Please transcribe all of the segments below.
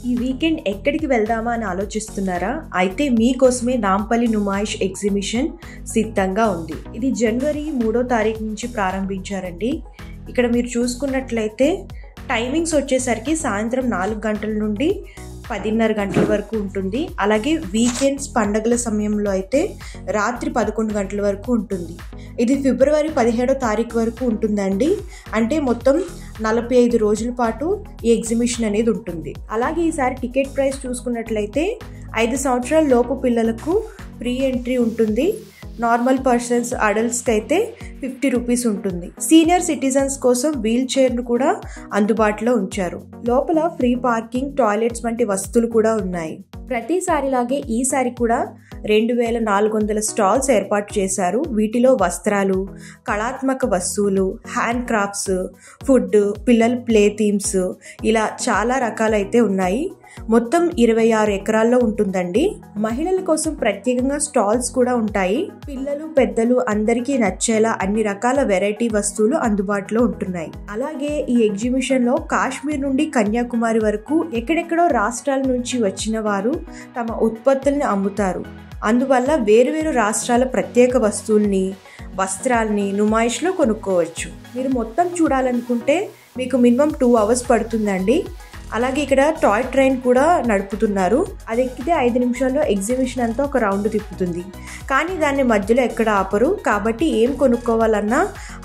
ఈ వీకెండ్ ఎక్కడికి వెళ్దామా అని ఆలోచిస్తున్నారా? అయితే మీకోసమే నాంపల్లి నుమాయిష్ ఎగ్జిబిషన్ సిద్ధంగా ఉంది. ఇది జనవరి 3వ తారీఖు నుంచి ప్రారంభించారండి. ఇక్కడ మీరు చూసుకున్నట్లయితే టైమింగ్స్ వచ్చేసరికి సాయంత్రం 4 గంటల నుండి 10:30 గంటల వరకు ఉంటుంది. అలాగే వీకెండ్స్ పండగల సమయంలో అయితే రాత్రి 11 గంటల వరకు ఉంటుంది. ఇది ఫిబ్రవరి 17వ తారీఖు వరకు ఉంటుందండి. అంటే మొత్తం 45 రోజుల పాటు ఈ ఎగ్జిబిషన్ అనేది ఉంటుంది. అలాగే ఈసారి టికెట్ ప్రైస్ చూసుకున్నట్లయితే 5 సంవత్సరాల లోపు పిల్లలకు ఫ్రీ ఎంట్రీ ఉంటుంది. నార్మల్ పర్సన్స్ అడల్ట్స్కి అయితే 50 రూపీస్ ఉంటుంది. సీనియర్ సిటిజన్స్ కోసం వీల్ చైర్ను కూడా అందుబాటులో ఉంచారు. లోపల ఫ్రీ పార్కింగ్, టాయిలెట్స్ వంటి వసతులు కూడా ఉన్నాయి. ప్రతిసారిలాగే ఈసారి కూడా 2400 స్టాల్స్ ఏర్పాటు చేశారు. వీటిలో వస్త్రాలు, కళాత్మక వస్తువులు, హ్యాండ్ క్రాఫ్ట్స్, ఫుడ్, పిల్లల ప్లే థీమ్స్ ఇలా చాలా రకాలైతే ఉన్నాయి. మొత్తం 26 ఎకరాల్లో ఉంటుందండి. మహిళల కోసం ప్రత్యేకంగా స్టాల్స్ కూడా ఉంటాయి. పిల్లలు, పెద్దలు అందరికీ నచ్చేలా అన్ని రకాల వెరైటీ వస్తువులు అందుబాటులో ఉంటున్నాయి. అలాగే ఈ ఎగ్జిబిషన్ లో కాశ్మీర్ నుండి కన్యాకుమారి వరకు ఎక్కడెక్కడో రాష్ట్రాల నుంచి వచ్చిన వారు తమ ఉత్పత్తుల్ని అమ్ముతారు. అందువల్ల వేరువేరు రాష్ట్రాల ప్రత్యేక వస్తువుల్ని, వస్త్రాల్ని నుమాయిష్లో కొనుక్కోవచ్చు. మీరు మొత్తం చూడాలనుకుంటే మీకు మినిమం 2 అవర్స్ పడుతుందండి. అలాగే ఇక్కడ టాయ్ ట్రైన్ కూడా నడుపుతున్నారు. అది ఎక్కితే 5 నిమిషాల్లో ఎగ్జిబిషన్ అంతా ఒక రౌండ్ తిప్పుతుంది. కానీ దాన్ని మధ్యలో ఎక్కడ ఆపరు. కాబట్టి ఏం కొనుక్కోవాలన్నా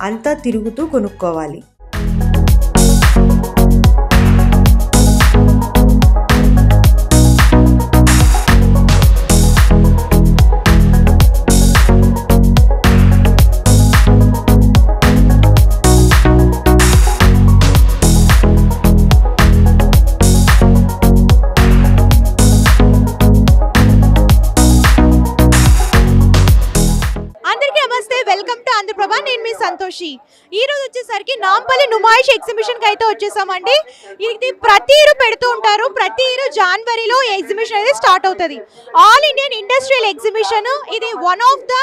అంతా తిరుగుతూ కొనుక్కోవాలి. సంతోషి. ఈ రోజు వచ్చేసరికి నాంపల్లి నుమాయిష్ ఎగ్జిబిషన్ కి అయితే వచ్చేసామండి. ఇది ప్రతి ఇయర్ పెడుతూ ఉంటారు. ప్రతి ఇయర్ జనవరిలో ఎగ్జిబిషన్ అనేది స్టార్ట్ అవుతుంది. All Indian industrial exhibition. ఇది one of the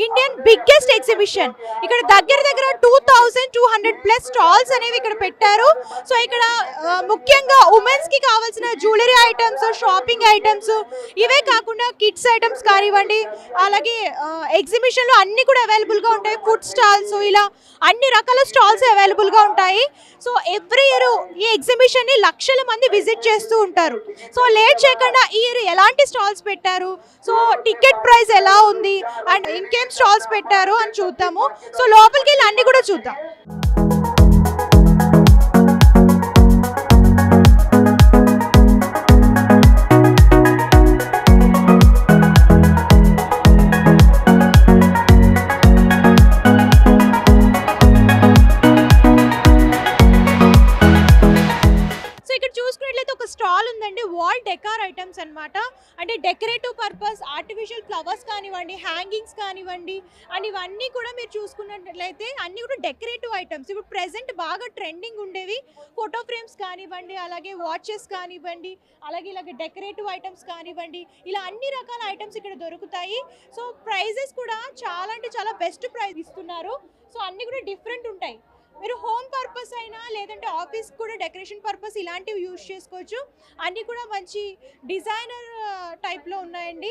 Indian biggest exhibition. ఇక్కడ దగ్గర 2200+ స్టాల్స్ అనేవి ఇక్కడ పెట్టారు. సో ఇక్కడ ముఖ్యంగా ఉమెన్స్ కి కావాల్సిన జ్యువెలరీ ఐటమ్స్, షాపింగ్ ఐటమ్స్, ఇవే కాకుండా కిడ్స్ ఐటమ్స్ కానివ్వండి, అలాగే ఎగ్జిబిషన్ లో అన్ని కూడా అవైలబుల్ గా ఉంటాయి. ఫుడ్ స్టాల్స్, ఇలా అన్ని రకాల స్టాల్స్ అవైలబుల్ గా ఉంటాయి. సో ఎవ్రీ ఇయర్ ఈ ఎగ్జిబిషన్ ని లక్షల మంది విజిట్ చేస్తూ ఉంటారు. సో లేట్ చేయకుండా ఈ ఇయర్ ఎలాంటి స్టాల్స్ పెట్టారు, సో టికెట్ ప్రైస్ ఎలా ఉంది, అండ్ ఇంకేం స్టాల్స్ పెట్టారు అని చూద్దాము. సో లోపలికి వెళ్ళి అన్ని కూడా చూద్దాం. స్టాల్ ఉందండి, వాల్ డెకార్ ఐటమ్స్ అన్నమాట. అంటే డెకరేటివ్ పర్పస్ ఆర్టిఫిషియల్ ఫ్లవర్స్ కానివ్వండి, హ్యాంగింగ్స్ కానివ్వండి, అండ్ ఇవన్నీ కూడా మీరు చూసుకున్నట్లయితే అన్నీ కూడా డెకరేటివ్ ఐటమ్స్. ఇప్పుడు ప్రెసెంట్ బాగా ట్రెండింగ్ ఉండేవి ఫోటో ఫ్రేమ్స్ కానివ్వండి, అలాగే వాచెస్ కానివ్వండి, అలాగే ఇలాగే డెకరేటివ్ ఐటమ్స్ కానివ్వండి, ఇలా అన్ని రకాల ఐటమ్స్ ఇక్కడ దొరుకుతాయి. సో ప్రైజెస్ కూడా చాలా అంటే చాలా బెస్ట్ ప్రైస్ ఇస్తున్నారు. సో అన్నీ కూడా డిఫరెంట్ ఉంటాయి. మీరు హోమ్ పర్పస్ అయినా లేదంటే ఆఫీస్ కూడా డెకరేషన్ పర్పస్ ఇలాంటివి యూజ్ చేసుకోవచ్చు. అన్నీ కూడా మంచి డిజైనర్ టైప్లో ఉన్నాయండి.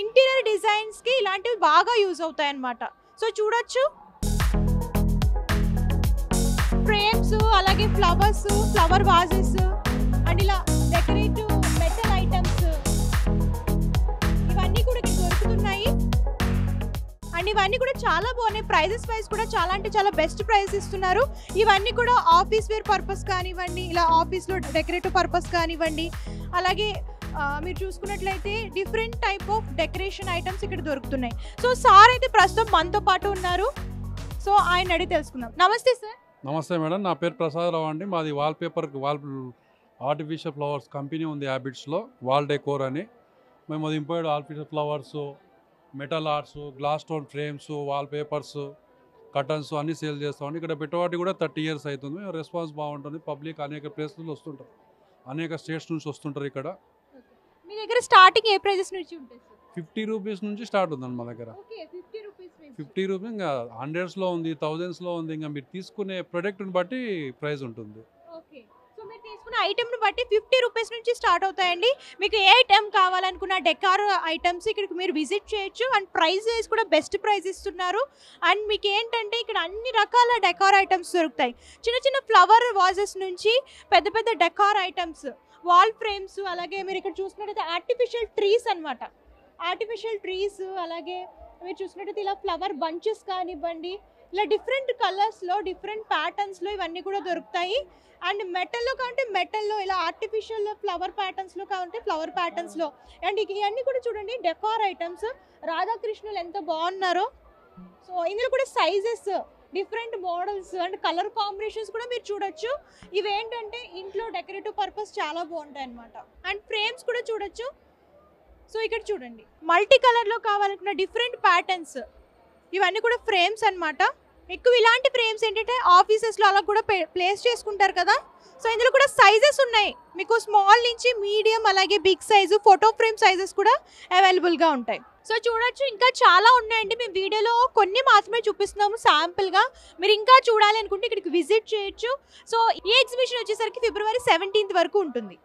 ఇంటీరియర్ డిజైన్స్కి ఇలాంటివి బాగా యూజ్ అవుతాయి అన్నమాట. సో చూడొచ్చు ఫ్రేమ్స్, అలాగే ఫ్లవర్స్, ఫ్లవర్ వాజెస్, అండ్ ఇలా డెకరేటివ్ మెటల్ ఐటమ్స్ ఇవన్నీ కూడా ఇక్కడ దొరుకుతున్నాయి. అండ్ ఇవన్నీ కూడా చాలా బాగున్నాయి. ప్రైజెస్ వైజ్ కూడా చాలా అంటే చాలా బెస్ట్ ప్రైస్ ఇస్తున్నారు. ఇవన్నీ కూడా ఆఫీస్ వేర్ పర్పస్ కానివ్వండి, ఇలా ఆఫీస్లో డెకరేటివ్ పర్పస్ కానివ్వండి, అలాగే మీరు చూసుకున్నట్లయితే different type of decoration items ఇక్కడ దొరుకుతున్నాయి. సో సార్ అయితే ప్రస్తుతం మనతో పాటు ఉన్నారు. సో ఆయన అడిగి తెలుసుకుందాం. నమస్తే సార్. నమస్తే మేడం, నా పేరు ప్రసాదరావు అండి. మాది వాల్ ఆర్టిఫిషియల్ ఫ్లవర్స్ కంపెనీ ఉంది హ్యాబిట్స్లో, వాల్ డెకోర్ అని. మేము అది imported artificial flowers, metal arts, glass stone frames, wall papers, curtains అన్నీ సేల్ చేస్తామండి. ఇక్కడ పెట్టుబడి కూడా 30 years అవుతుంది. రెస్పాన్స్ బాగుంటుంది. పబ్లిక్ అనేక ప్లేసెస్ వస్తుంటారు, అనేక స్టేట్స్ నుంచి వస్తుంటారు. ఇక్కడ మీ దగ్గర స్టార్టింగ్ ఏ ప్రైజెస్ నుంచి ఉంటుంది? 50 రూపీస్ నుంచి స్టార్ట్ ఉందండి మా దగ్గర. 50 రూపీస్, ఇంకా హండ్రెడ్స్లో ఉంది, థౌజండ్స్లో ఉంది. ఇంకా మీరు తీసుకునే ప్రొడక్ట్ని బట్టి ప్రైస్ ఉంటుంది. సో మీరు తీసుకున్న ఐటెంను బట్టి 50 రూపీస్ నుంచి స్టార్ట్ అవుతాయండి. మీకు ఏ ఐటెం కావాలనుకున్న డెకార్ ఐటమ్స్ ఇక్కడికి మీరు విజిట్ చేయొచ్చు. అండ్ ప్రైజెస్ కూడా బెస్ట్ ప్రైస్ ఇస్తున్నారు. అండ్ మీకు ఏంటంటే ఇక్కడ అన్ని రకాల డెకార్ ఐటమ్స్ దొరుకుతాయి. చిన్న చిన్న ఫ్లవర్ వాజెస్ నుంచి పెద్ద పెద్ద డెకార్ ఐటమ్స్, వాల్ ఫ్రేమ్స్, అలాగే మీరు ఇక్కడ చూసినట్టయితే ఆర్టిఫిషియల్ ట్రీస్ అనమాట. ఆర్టిఫిషియల్ ట్రీస్, అలాగే మీరు చూసినట్టయితే ఇలా ఫ్లవర్ బంచెస్ కానివ్వండి, ఇలా డిఫరెంట్ కలర్స్లో డిఫరెంట్ ప్యాటర్న్స్లో ఇవన్నీ కూడా దొరుకుతాయి. అండ్ మెటల్లో కావాలంటే మెటల్లో, ఇలా ఆర్టిఫిషియల్ ఫ్లవర్ ప్యాటర్న్స్లో కావాలంటే ఫ్లవర్ ప్యాటర్న్స్లో. అండ్ ఇవన్నీ కూడా చూడండి డెకార్ ఐటమ్స్. రాధాకృష్ణులు ఎంత బాగున్నారో. సో ఇందులో కూడా sizes, different models and colour combinations కూడా మీరు చూడొచ్చు. ఇవేంటంటే ఇంట్లో డెకరేటివ్ పర్పస్ చాలా బాగుంటాయి అన్నమాట. అండ్ ఫ్రేమ్స్ కూడా చూడొచ్చు. సో ఇక్కడ చూడండి మల్టీ కలర్లో కావాలనుకున్న డిఫరెంట్ ప్యాటర్న్స్, ఇవన్నీ కూడా ఫ్రేమ్స్ అన్నమాట. ఎక్కువ ఇలాంటి ఫ్రేమ్స్ ఏంటంటే ఆఫీసెస్లో అలా కూడా ప్లేస్ చేసుకుంటారు కదా. సో ఇందులో కూడా సైజెస్ ఉన్నాయి మీకు, స్మాల్ నుంచి మీడియం అలాగే big size photo frame sizes కూడా అవైలబుల్గా ఉంటాయి. సో చూడొచ్చు, ఇంకా చాలా ఉన్నాయండి. మేము వీడియోలో కొన్ని మాత్రమే చూపిస్తున్నాము శాంపుల్గా. మీరు ఇంకా చూడాలి అనుకుంటే ఇక్కడికి విజిట్ చేయొచ్చు. సో ఈ ఎగ్జిబిషన్ వచ్చేసరికి ఫిబ్రవరి 17th వరకు ఉంటుంది.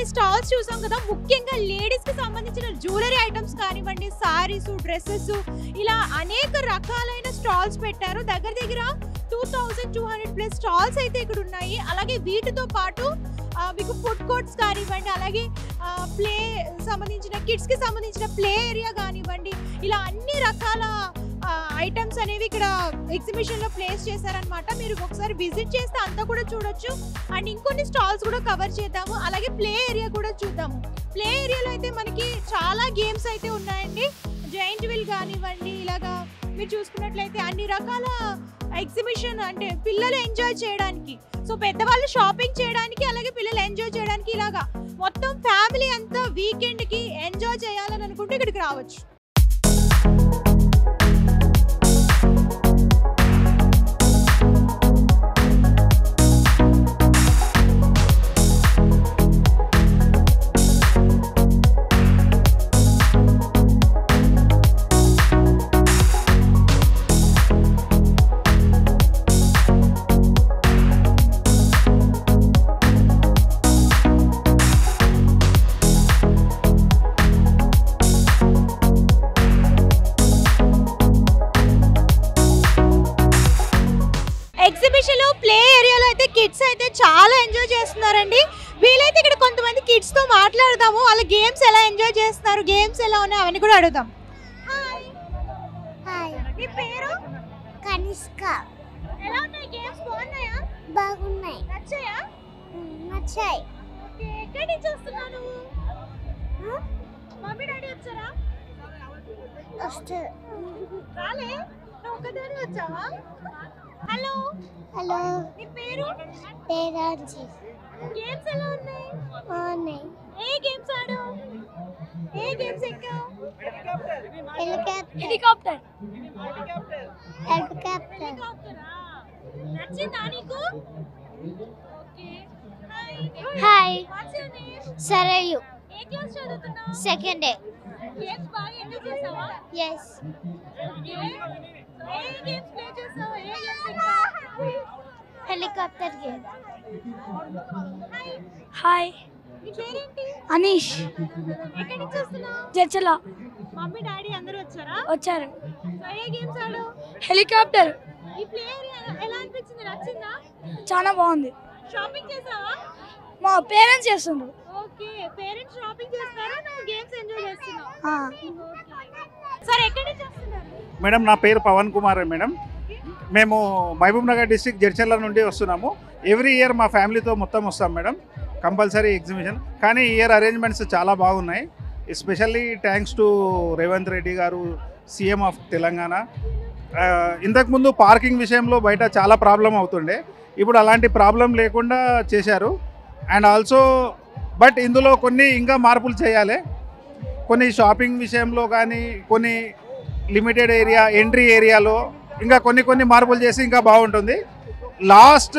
స్టాల్స్ చూసాం కదా, ముఖ్యంగా లేడీస్కి సంబంధించిన జ్యువెలరీ ఐటమ్స్ కానివ్వండి, సారీస్, డ్రెస్సెస్, ఇలా అనేక రకాలైన స్టాల్స్ పెట్టారు. దగ్గర దగ్గర 2200+ స్టాల్స్ అయితే ఇక్కడ ఉన్నాయి. అలాగే వీటితో పాటు మీకు ఫుడ్ కోర్ట్స్ కానివ్వండి, అలాగే ప్లే సంబంధించిన కిడ్స్కి సంబంధించిన ప్లే ఏరియా కానివ్వండి, ఇలా అన్ని రకాల ఐటమ్స్ అనేవి ఇక్కడ ఎగ్జిబిషన్లో ప్లేస్ చేశారనమాట. మీరు ఒకసారి విజిట్ చేస్తే అంతా కూడా చూడొచ్చు. అండ్ ఇంకొన్ని స్టాల్స్ కూడా కవర్ చేద్దాము. అలాగే ప్లే ఏరియా కూడా చూద్దాము. ప్లే ఏరియాలో అయితే మనకి చాలా గేమ్స్ అయితే ఉన్నాయండి. జైంట్ వీల్ కానివ్వండి, ఇలాగా మీరు చూసుకున్నట్లయితే అన్ని రకాల ఎగ్జిబిషన్, అంటే పిల్లలు ఎంజాయ్ చేయడానికి, సో పెద్దవాళ్ళు షాపింగ్ చేయడానికి, అలాగే పిల్లలు ఎంజాయ్ చేయడానికి, ఇలాగా మొత్తం ఫ్యామిలీ అంతా వీకెండ్కి ఎంజాయ్ చేయాలని అనుకుంటే ఇక్కడికి రావచ్చు. ఎగ్జిబిషన్లో ప్లే ఏరియాలో అయితే కిడ్స్ అయితే చాలా ఎంజాయ్ చేస్తున్నారండి. వీలైతే ఇక్కడ కొంతమంది కిడ్స్తో మాట్లాడదాము. వాళ్ళ గేమ్స్ ఎలా ఎంజాయ్ చేస్తున్నారు, గేమ్స్ ఎలా ఉన్నాయి అవన్నీ కూడా అడుగుదాం. హాయ్, నీ పేరు? కనిష్క. ఎలా ఉన్నాయి గేమ్స్? బాగున్నాయా? బాగున్నాయి. నచ్చాయా? నచ్చాయి. ఓకే, ఎక్కడి నుంచి వస్తున్నావు నువ్వు? మమ్మీ డాడీ వచ్చారా? వస్తారు. రాలే, నువ్వు ఒకదాని వచ్చావా? హలో. హలో, నీ పేరు? పేరాంచి. గేమ్స్ ఎలా ఉన్నాయి? బాగున్నాయి. ఏ గేమ్స్ ఆడావు? ఏ గేమ్స్ ఎక్కావు? హెలికాప్టర్. హెలికాప్టర్. హెలికాప్టర్. హెలికాప్టరా? నచ్చిందా నీకు? Okay. Hi, what's your name? Sarayu. ఏ క్లాస్ చదువుతున్నావు? Second day. గేమ్స్ బాగా ఎంజాయ్ చేసావా? ఎస్. ఏ గేమ్స్ ప్లే చేసావు? ఏ గేమ్స్ ఎక్కావు? Helicopter game. హాయ్, నీ పేరేంటి? అనీష్. ఎక్కడి నుంచి వస్తున్నావు? చర్చల మమ్మీ డాడీ అందరూ వచ్చారా? వచ్చారు. సో ఏ గేమ్స్ ఆడావు? హెలికాప్టర్ ఈ ప్లే ఏరియా ఎలా అనిపించింది? నచ్చిందా? చాలా బాగుంది. షాపింగ్ చేసావా? మా పేరెంట్స్ చేస్తుండ్రు. ఓకే, పేరెంట్స్ షాపింగ్ చేస్తారా, నువ్వు గేమ్స్ ఎంజాయ్ చేస్తున్నావు? ఆ. సరే, ఎక్కడి నుంచి వస్తున్నారు? మేడం, నా పేరు పవన్ కుమార్ మేడం. మేము మహబూబ్ నగర్ డిస్ట్రిక్ట్ జడ్చర్ల నుండి వస్తున్నాము. ఎవ్రీ ఇయర్ మా ఫ్యామిలీతో మొత్తం వస్తాం మేడం. Compulsory exhibition. కానీ ఈ ఇయర్ అరేంజ్మెంట్స్ చాలా బాగున్నాయి. Especially thanks to Revanth Reddy గారు, సీఎం ఆఫ్ తెలంగాణ. ఇంతకుముందు పార్కింగ్ విషయంలో బయట చాలా ప్రాబ్లం అవుతుండే, ఇప్పుడు అలాంటి ప్రాబ్లం లేకుండా చేశారు. అండ్ ఆల్సో బట్ ఇందులో కొన్ని ఇంకా మార్పులు చేయాలి. కొన్ని షాపింగ్ విషయంలో కానీ, కొన్ని లిమిటెడ్ ఏరియా ఎంట్రీ ఏరియాలో ఇంకా కొన్ని మార్పులు చేసి ఇంకా బాగుంటుంది. లాస్ట్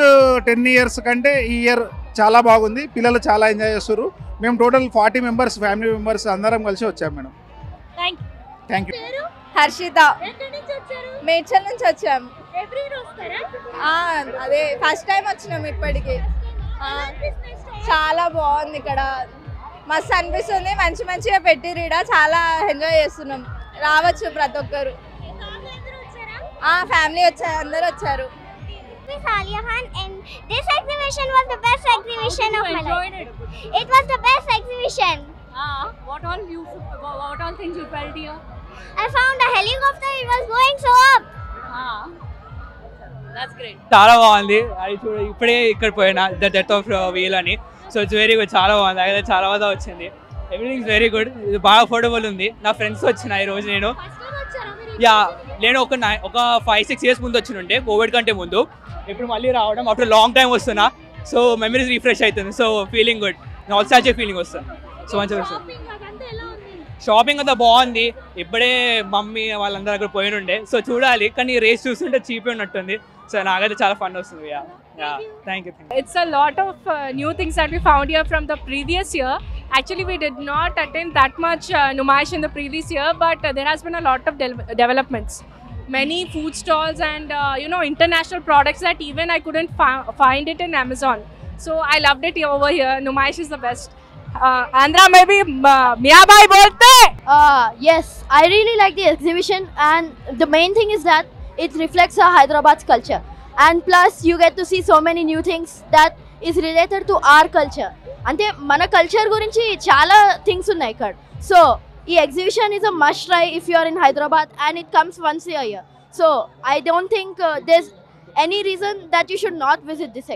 10 years కంటే ఈ ఇయర్ చాలా బాగుంది. పిల్లలు చాలా ఎంజాయ్ చేస్తారు. మేము టోటల్ 40 మెంబర్స్ ఫ్యామిలీ మెంబర్స్ అందరం కలిసి వచ్చాం madam. Thank you. Harshitha, Medchal నుంచి వచ్చాము. అదే ఫస్ట్ టైం వచ్చినాం ఇప్పటికి. చాలా బాగుంది ఇక్కడ, మస్తు అనిపిస్తుంది. మంచిగా పెట్టిరీడ, చాలా ఎంజాయ్ చేస్తున్నాం. రావచ్చు ప్రతి ఒక్కరు. ఫ్యామిలీ వచ్చారు, అందరు వచ్చారు. Alia Khan, and this exhibition was the best exhibition of my life. It was the best exhibition. What all things you felt here? I found a helicopter. It was going so up. That's great. చాలా బాగుంది. అది చూడ ఇప్పుడే ఇక్కడ పోయినా the death of wheel అని. So it's very good, చాలా బాగుంది. అయితే చాలా బాగా వచ్చింది. Everything is very good. ఇది బాగా అఫోర్డబుల్ ఉంది. నా ఫ్రెండ్స్ వచ్చిన ఈరోజు నేను ఒక 5-6 years ముందు వచ్చినుంటే, కోవిడ్ కంటే ముందు. ఇప్పుడు మళ్ళీ రావడం ఆఫ్టర్ లాంగ్ టైం వస్తున్నా. సో మెమరీస్ రిఫ్రెష్ అవుతుంది. సో ఫీలింగ్ గుడ్, నాల్సాల్జియా ఫీలింగ్ వస్తుంది. సో మంచిగా వస్తుంది. షాపింగ్ అంతా బాగుంది. ఇప్పుడే మమ్మీ వాళ్ళందరూ అక్కడ పోయినుండే. సో చూడాలి, కానీ రేస్ చూస్తుంటే చీప్ ఉన్నట్టుంది. సో నాకైతే చాలా ఫన్ వస్తుంది. Thank you. It's a lot of new things that we found here from the previous year. Actually, we did not attend that much Numaish in the previous year, but there has been a lot of developments. Many food stalls and international products that even I couldn't find it in Amazon. So I loved it over here. Numaish is the best. Andhra maybe Mia bhai bolte. Yes, I really like the exhibition, and the main thing is that it reflects Hyderabad's culture. And plus you get to see so many new things that is related to our culture. Ante mana culture gurinchi chaala things unnai ikkada. So ee exhibition is a must try if you are in Hyderabad, and it comes once a year. So I don't think there's any reason that you should not visit this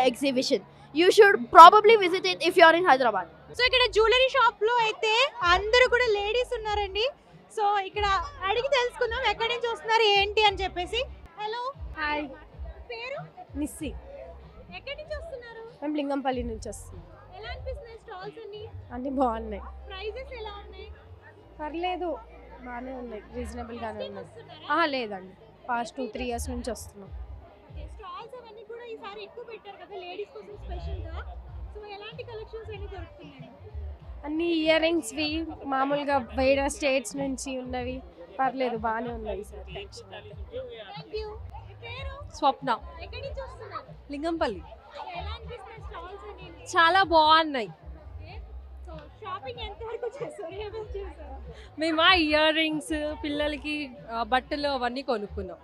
exhibition. You should probably visit it if you are in Hyderabad. So ఇక్కడ jewellery shop లో అయితే అందరూ కూడా ladies ఉన్నారండి. So ఇక్కడ అడిగి తెలుసుకుందాం ఎక్కడి నుంచి వస్తున్నారు ఏంటి అని చెప్పేసి. హలో, హాయ్, పేరు నిస్సి. ఎక్కడి నుంచి వస్తున్నారు? మేము లింగంపల్లి నుంచి వస్తున్నాం. ఎలా అనిపిస్తున్నాయి స్టాల్స్ అన్నీ బాగున్నాయి. ప్రైజెస్ ఎలా ఉన్నాయి? పర్లేదు, బాగానే ఉన్నాయి, రీజనబుల్గానే ఉన్నాయి. లేదండి, పాస్ట్ 2-3 years నుంచి వస్తున్నాం. స్టాల్స్ అవన్నీ కూడా ఈసారి ఎక్కువ పెట్టారు కదా లేడీస్ కోసం స్పెషల్గా. సో ఎలాంటి కలెక్షన్స్ అన్ని దొరుకుతున్నాయి? అన్ని ఇయర్ రింగ్స్వి మామూలుగా వేరే స్టేట్స్ నుంచి ఉన్నవి, పర్లేదు బాగానే ఉన్నాయి సార్. Thank you. పేరు స్వప్న, ఎక్కడి నుంచి వస్తున్నారు? లింగంపల్లి. ఎలా అనిపిస్తున్నాయి స్టాల్స్ అన్ని? చాలా బాగున్నాయి. సో షాపింగ్ ఎంత వరకు చేశారు? ఏమేమి చేశారు? మేము ఇయర్ రింగ్స్, పిల్లలకి బట్టలు అవన్నీ కొనుక్కున్నాం.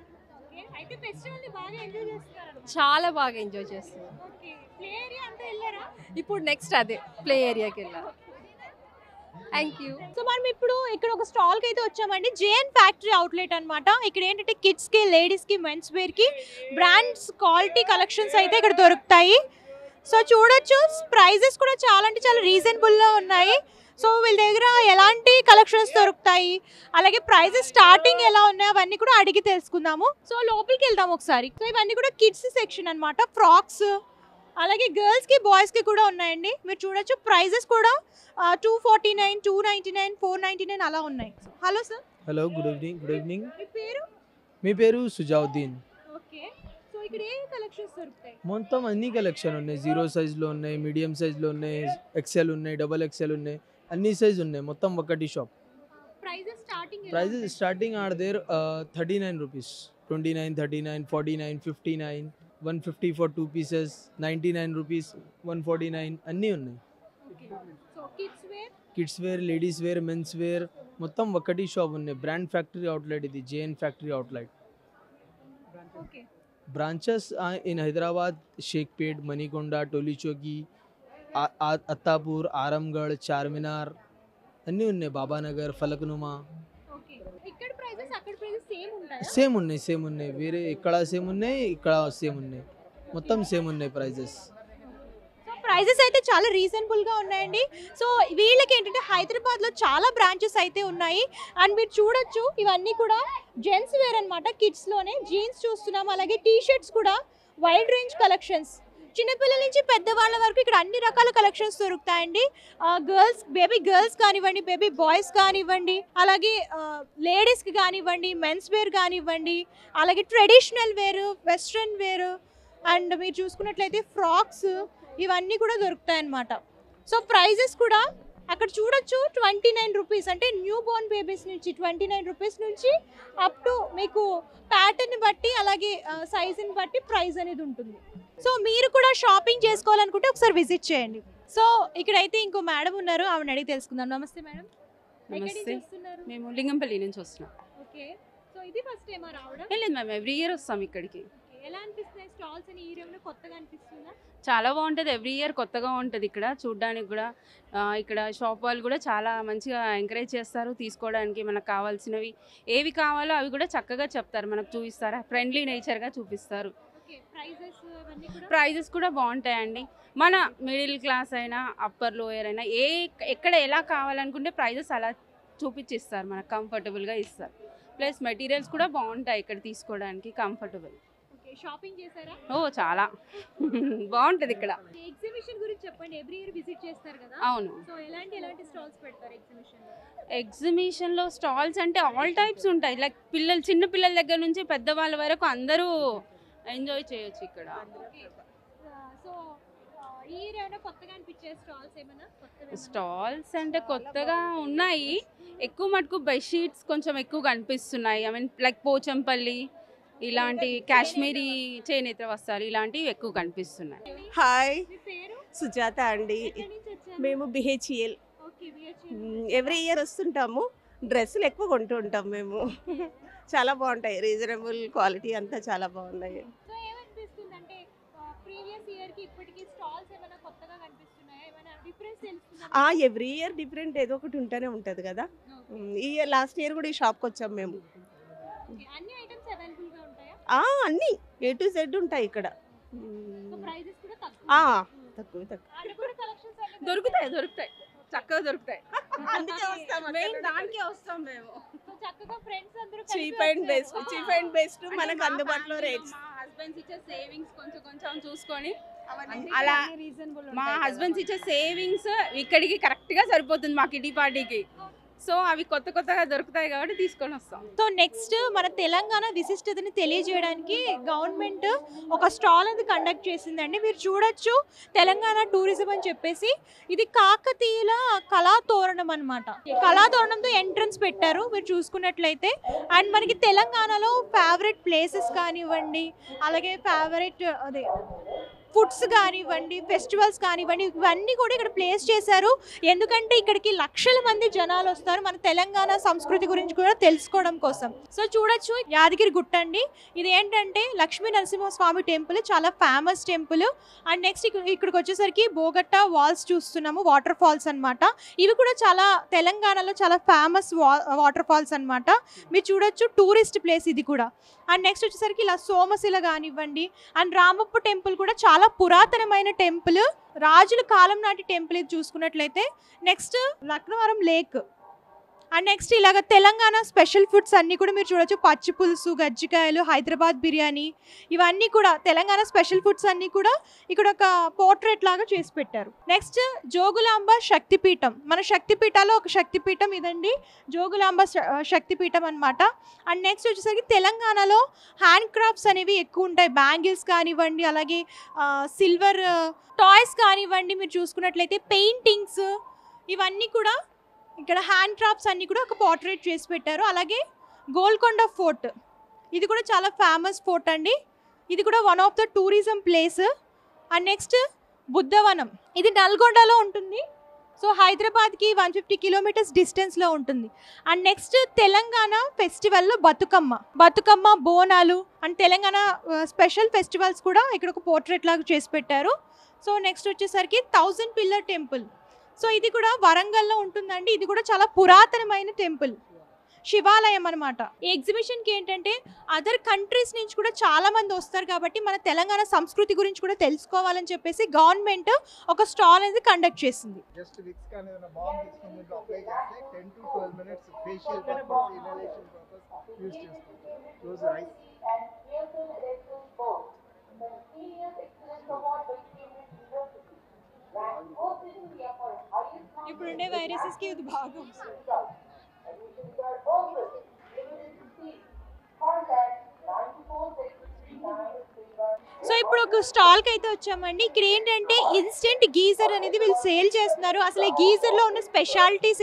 అయితే ఫెస్టివల్ ని బాగా ఎంజాయ్ చేస్తున్నారు? చాలా బాగా ఎంజాయ్ చేస్తున్నాం. ఓకే, ప్లే ఏరియా అంతా వెళ్ళారా? ఇప్పుడు నెక్స్ట్ అదే ప్లే ఏరియాకి వెళ్ళాలి. Thank you. సో మనం ఇప్పుడు ఇక్కడ ఒక స్టాల్ కి అయితే వచ్చామండి. జేఎన్ ఫ్యాక్టరీ అవుట్లెట్ అన్నమాట. ఇక్కడ ఏంటంటే కిడ్స్ కి, లేడీస్ కి, మెన్స్ వేర్ కి బ్రాండ్స్ క్వాలిటీ కలెక్షన్స్ అయితే ఇక్కడ దొరుకుతాయి. సో చూడొచ్చు, ప్రైజెస్ కూడా చాలా అంటే చాలా రీజనబుల్గా ఉన్నాయి. సో వీళ్ళ దగ్గర ఎలాంటి కలెక్షన్స్ దొరుకుతాయి, అలాగే ప్రైజెస్ స్టార్టింగ్ ఎలా ఉన్నాయి అవన్నీ కూడా అడిగి తెలుసుకుందాము. సో లోపలికి వెళ్దాం ఒకసారి. సో ఇవన్నీ కూడా కిడ్స్ సెక్షన్ అన్నమాట. ఫ్రాక్స్, అలాగే గర్ల్స్కి, బాయ్స్కి కూడా ఉన్నాయండి. మీరు చూడొచ్చు, ప్రైజెస్ కూడా 249, 299, 499 అలా ఉన్నాయి. Hello sir. Hello, good evening. మీ పేరు? మీ పేరు సుజావుద్దీన్. ఓకే, సో ఇక్కడ ఏ కలెక్షన్స్ దొరుకుతాయి? మొత్తం అన్ని కలెక్షన్ ఉన్నాయి. 0 size ఉన్నాయి, మీడియం సైజ్లో ఉన్నాయి, XL ఉన్నాయి, XXL ఉన్నాయి, అన్ని సైజ్ ఉన్నాయి. మొత్తం ఒకటి shop. Prices starting are there 39 rupees, 29, 39, 49, 59, 150 for 2 pieces, 99 rupees, 149 అన్నీ ఉన్నాయి. Kids wear, ladies wear, men's wear మొత్తం ఒకటి షాప్ ఉన్నాయి. బ్రాండ్ ఫ్యాక్టరీ అవుట్లెట్ ఇది, JN factory outlet. Branches in Hyderabad, Shaikpet, Manikonda, Tolichowki, Attapur, Aramghar, Charminar అన్నీ ఉన్నాయి. బాబానగర్, ఫలక్నుమా. సేమ్ ఉన్నాయి. వేరే ఇక్కడ సేమ్ ఉన్నాయి, ఇక్కడ సేమ్ ఉన్నాయి. మొత్తం సేమ్ ఉన్నాయి ప్రైజెస్. ప్రైజెస్ అయితే చాలా రీజనబుల్గా ఉన్నాయండి. సో వీళ్ళకి ఏంటంటే హైదరాబాద్లో చాలా బ్రాంచెస్ అయితే ఉన్నాయి. అండ్ మీరు చూడొచ్చు ఇవన్నీ కూడా జెంట్స్ వేర్ అనమాట. కిడ్స్లోనే జీన్స్ చూస్తున్నాం, అలాగే టీ షర్ట్స్ కూడా వైడ్ రేంజ్ కలెక్షన్స్. చిన్నపిల్లల నుంచి పెద్దవాళ్ళ వరకు ఇక్కడ అన్ని రకాల కలెక్షన్స్ దొరుకుతాయండి. గర్ల్స్, బేబీ గర్ల్స్ కానివ్వండి, బేబీ బాయ్స్ కానివ్వండి, అలాగే లేడీస్కి కానివ్వండి, మెన్స్ వేర్ కానివ్వండి, అలాగే ట్రెడిషనల్ వేరు, వెస్ట్రన్ వేరు, అండ్ మీరు చూసుకున్నట్లయితే ఫ్రాక్స్ ఇవన్నీ కూడా దొరుకుతాయి అన్నమాట. సో ప్రైజెస్ కూడా అక్కడ చూడొచ్చు 29 రూపీస్, అంటే న్యూ బోర్న్ బేబీస్ నుంచి 29 రూపీస్ నుంచి అప్ టు మీకు ప్యాటర్న్ బట్టి అలాగే సైజుని బట్టి ప్రైస్ అనేది ఉంటుంది. సో మీరు కూడా షాపింగ్ చేసుకోవాలనుకుంటే ఒకసారి విజిట్ చేయండి. సో ఇక్కడైతే ఇంకో మేడం ఉన్నారు, ఆవిడ అడిగి తెలుసుకుందాం. నమస్తే మేడం. నమస్తే. మేము లింగంపల్లి నుంచి వస్తున్నాం. ఓకే. సో ఇది ఫస్ట్ టైం రావడం? లేదు మ్యామ్, ఎవ్రీ ఇయర్ వస్తాం ఇక్కడికి. ఎలా అనిపిస్తున్నాయి స్టాల్స్ అని? ఈ ఏమైనా కొత్తగా అనిపిస్తుందా? చాలా బాగుంటుంది, ఎవ్రీ ఇయర్ కొత్తగా ఉంటుంది ఇక్కడ చూడడానికి కూడా. ఇక్కడ షాప్ వాళ్ళు కూడా చాలా మంచిగా ఎంకరేజ్ చేస్తారు తీసుకోవడానికి. మనకు కావాల్సినవి ఏవి కావాలో అవి కూడా చక్కగా చెప్తారు, మనకు చూపిస్తారు, ఫ్రెండ్లీ నేచర్గా చూపిస్తారు. ప్రైజెస్ కూడా బాగుంటాయండి. మన మిడిల్ క్లాస్ అయినా అప్పర్ లోయర్ అయినా ఎక్కడ ఎలా కావాలనుకుంటే ప్రైజెస్ అలా చూపించిస్తారు, మనకు కంఫర్టబుల్గా ఇస్తారు. ప్లస్ మెటీరియల్స్ కూడా బాగుంటాయి ఇక్కడ తీసుకోవడానికి, కంఫర్టబుల్. షాపింగ్ చేశారా? ఓ చాలా బాగుంటుంది ఇక్కడ. ఎగ్జిబిషన్ గురించి చెప్పండి. ఎవ్రీ ఇయర్ విజిట్ చేస్తారు కదా? అవును. సో ఎలాంటి స్టాల్స్ పెడతారు ఎగ్జిబిషన్లో? ఎగ్జిబిషన్లో స్టాల్స్ అంటే ఆల్ టైప్స్ ఉంటాయి. లైక్ చిన్న పిల్లల దగ్గర నుంచి పెద్దవాళ్ళ వరకు అందరూ ఎంజాయ్ చేయొచ్చు ఇక్కడ. సో ఈ ఇయర్ ఏమైనా కొత్తగా అనిపించే స్టాల్స్ ఏమైనా? స్టాల్స్ అంటే కొత్తగా ఉన్నాయి. ఎక్కువ మటుకు బెడ్షీట్స్ కొంచెం ఎక్కువ కనిపిస్తున్నాయి. ఐ మీన్ లైక్ పోచంపల్లి ఇలాంటి కాశ్మీరీ చేనేత వస్త్రాలు ఇలాంటివి ఎక్కువ కనిపిస్తున్నాయి. హాయ్, సుజాత అండి. మేము బిహెచ్ఎల్ ఎవ్రీ ఇయర్ వస్తుంటాము. డ్రెస్సులు ఎక్కువ కొంటూ ఉంటాం మేము. చాలా బాగుంటాయి, రీజనబుల్ క్వాలిటీ అంతా చాలా బాగున్నాయి. ఎవ్రీ ఇయర్ డిఫరెంట్ ఏదో ఒకటి ఉంటూనే ఉంటుంది కదా. ఈ ఇయర్ లాస్ట్ ఇయర్ కూడా ఈ షాప్కి వచ్చాం మేము. అన్నీ ఏ టు జెడ్ ఉంటాయి ఇక్కడ. తక్కువ దొరుకుతాయి చక్కగా దొరుకుతాయి. అందుకే వస్తాం, దానికే వస్తాం మేము. చీప్ అండ్ బెస్ట్ మనకు అందుబాటులో రేట్స్. మా హస్బెండ్స్ ఇచ్చే సేవింగ్స్ కొంచెం చూసుకొని అలా, మా హస్బెండ్స్ ఇచ్చే సేవింగ్స్ ఇక్కడికి కరెక్ట్గా సరిపోతుంది మా కిటీ పార్టీకి. సో అవి కొత్తగా దొరుకుతాయి కాబట్టి తీసుకొని వస్తాం. సో నెక్స్ట్ మన తెలంగాణ విశిష్టతని తెలియజేయడానికి గవర్నమెంట్ ఒక స్టాల్ అనేది కండక్ట్ చేసిందండి. మీరు చూడొచ్చు, తెలంగాణ టూరిజం అని చెప్పేసి. ఇది కాకతీయుల కళాతోరణం అనమాట. కళాతోరణంతో ఎంట్రన్స్ పెట్టారు మీరు చూసుకున్నట్లయితే. అండ్ మనకి తెలంగాణలో ఫేవరెట్ ప్లేసెస్ కానివ్వండి, అలాగే ఫేవరెట్ ఫుడ్స్ కానివ్వండి, ఫెస్టివల్స్ కానివ్వండి, ఇవన్నీ కూడా ఇక్కడ ప్లేస్ చేశారు. ఎందుకంటే ఇక్కడికి లక్షల మంది జనాలు వస్తారు మన తెలంగాణ సంస్కృతి గురించి కూడా తెలుసుకోవడం కోసం. సో చూడొచ్చు, యాదగిరి గుట్ట అండి. ఇది ఏంటంటే లక్ష్మీ నరసింహస్వామి టెంపుల్, చాలా ఫేమస్ టెంపుల్. అండ్ నెక్స్ట్ ఇక్కడికి వచ్చేసరికి బోగట్ట వాల్స్ చూస్తున్నాము, వాటర్ ఫాల్స్ అనమాట. ఇవి కూడా చాలా తెలంగాణలో చాలా ఫేమస్ వాటర్ ఫాల్స్ అనమాట. మీరు చూడొచ్చు, టూరిస్ట్ ప్లేస్ ఇది కూడా. అండ్ నెక్స్ట్ వచ్చేసరికి ఇలా సోమశిల కానివ్వండి, అండ్ రామప్ప టెంపుల్ కూడా చాలా పురాతనమైన టెంపుల్, రాజుల కాలం నాటి టెంపుల్ ఇది చూసుకున్నట్లయితే. Next Laknavaram lake. And next ఇలాగ తెలంగాణ స్పెషల్ ఫుడ్స్ అన్నీ కూడా మీరు చూడొచ్చు. పచ్చి పులుసు, గజ్జికాయలు, హైదరాబాద్ బిర్యానీ, ఇవన్నీ కూడా తెలంగాణ స్పెషల్ ఫుడ్స్ అన్నీ కూడా ఇక్కడ ఒక పోర్ట్రేట్ లాగా చేసి పెట్టారు. నెక్స్ట్ జోగులాంబ శక్తిపీఠం. మన శక్తిపీఠాలో ఒక శక్తిపీఠం ఇదండి, జోగులాంబ శక్తిపీఠం అనమాట. అండ్ నెక్స్ట్ వచ్చేసరికి తెలంగాణలో హ్యాండ్ క్రాఫ్ట్స్ అనేవి ఎక్కువ ఉంటాయి. బ్యాంగిల్స్ కానివ్వండి, అలాగే సిల్వర్ టాయ్స్ కానివ్వండి, మీరు చూసుకున్నట్లయితే పెయింటింగ్స్, ఇవన్నీ కూడా ఇక్కడ హ్యాండ్ క్రాఫ్ట్స్ అన్నీ కూడా ఒక పోర్ట్రేట్ చేసి పెట్టారు. అలాగే గోల్కొండ ఫోర్ట్, ఇది కూడా చాలా ఫేమస్ ఫోర్ట్ అండి. ఇది కూడా one of the tourism place. And next Buddhavanam, ఇది నల్గొండలో ఉంటుంది. సో హైదరాబాద్కి 150 కిలోమీటర్స్ డిస్టెన్స్లో ఉంటుంది. అండ్ నెక్స్ట్ తెలంగాణ ఫెస్టివల్లో Bathukamma Bonalu and Telangana special festivals కూడా ఇక్కడ ఒక పోర్ట్రేట్ లాగా చేసి పెట్టారు. సో నెక్స్ట్ వచ్చేసరికి 1000 పిల్లర్ టెంపుల్. సో ఇది కూడా వరంగల్లో ఉంటుందండి. ఇది కూడా చాలా పురాతనమైన టెంపుల్. శివాలయం అనమాట. ఈ ఎగ్జిబిషన్కి ఏంటంటే అదర్ కంట్రీస్ నుంచి కూడా చాలా మంది వస్తారు కాబట్టి మన తెలంగాణ సంస్కృతి గురించి కూడా తెలుసుకోవాలని చెప్పేసి గవర్నమెంట్ ఒక స్టాల్ అనేది కండక్ట్ చేసింది. జస్ట్ విక్స్ కానీ ఏదైనా బాంబ్ తీసుకొని దీంట్లో అప్లై చేస్తే 10 to 12 minutes facial purpose inhalation purpose use చేసుకోవచ్చు. Close eyes. ఇప్పుడుండే వైరసెస్కి ఇది బాగా వస్తుంది. సో ఇప్పుడు ఒక స్టాల్కి అయితే వచ్చామండి. ఇక్కడ ఏంటంటే ఇన్స్టెంట్ గీజర్ అనేది వీళ్ళు సేల్ చేస్తున్నారు. అసలు ఈ గీజర్లో ఉన్న స్పెషాలిటీస్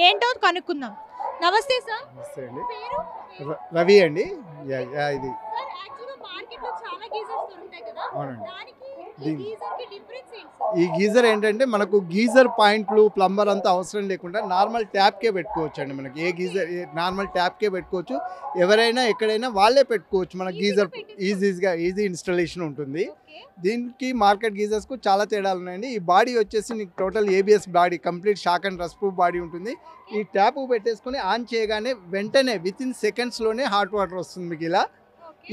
ఏంటో కనుక్కుందాం. నమస్తే సార్. నమస్తే అండి. రవి అండి. ఇది మార్కెట్లో చాలా గీజర్స్ దొరుకుతాయి కదా, దానికి ఈ గీజర్ ఏంటంటే మనకు గీజర్ పాయింట్లు ప్లంబర్ అంతా అవసరం లేకుండా నార్మల్ ట్యాప్కే పెట్టుకోవచ్చు అండి. మనకి ఏ గీజర్ నార్మల్ ట్యాప్కే పెట్టుకోవచ్చు. ఎవరైనా ఎక్కడైనా వాళ్ళే పెట్టుకోవచ్చు. మన గీజర్ ఈజీ ఇన్స్టాలేషన్ ఉంటుంది. దీనికి మార్కెట్ గీజర్స్కు చాలా తేడాలు ఉన్నాయండి. ఈ బాడీ వచ్చేసి నీకు total ABS body, complete shock and rust proof body ఉంటుంది. ఈ ట్యాప్ పెట్టేసుకొని ఆన్ చేయగానే వెంటనే వితిన్ సెకండ్స్లోనే హాట్ వాటర్ వస్తుంది. మీకు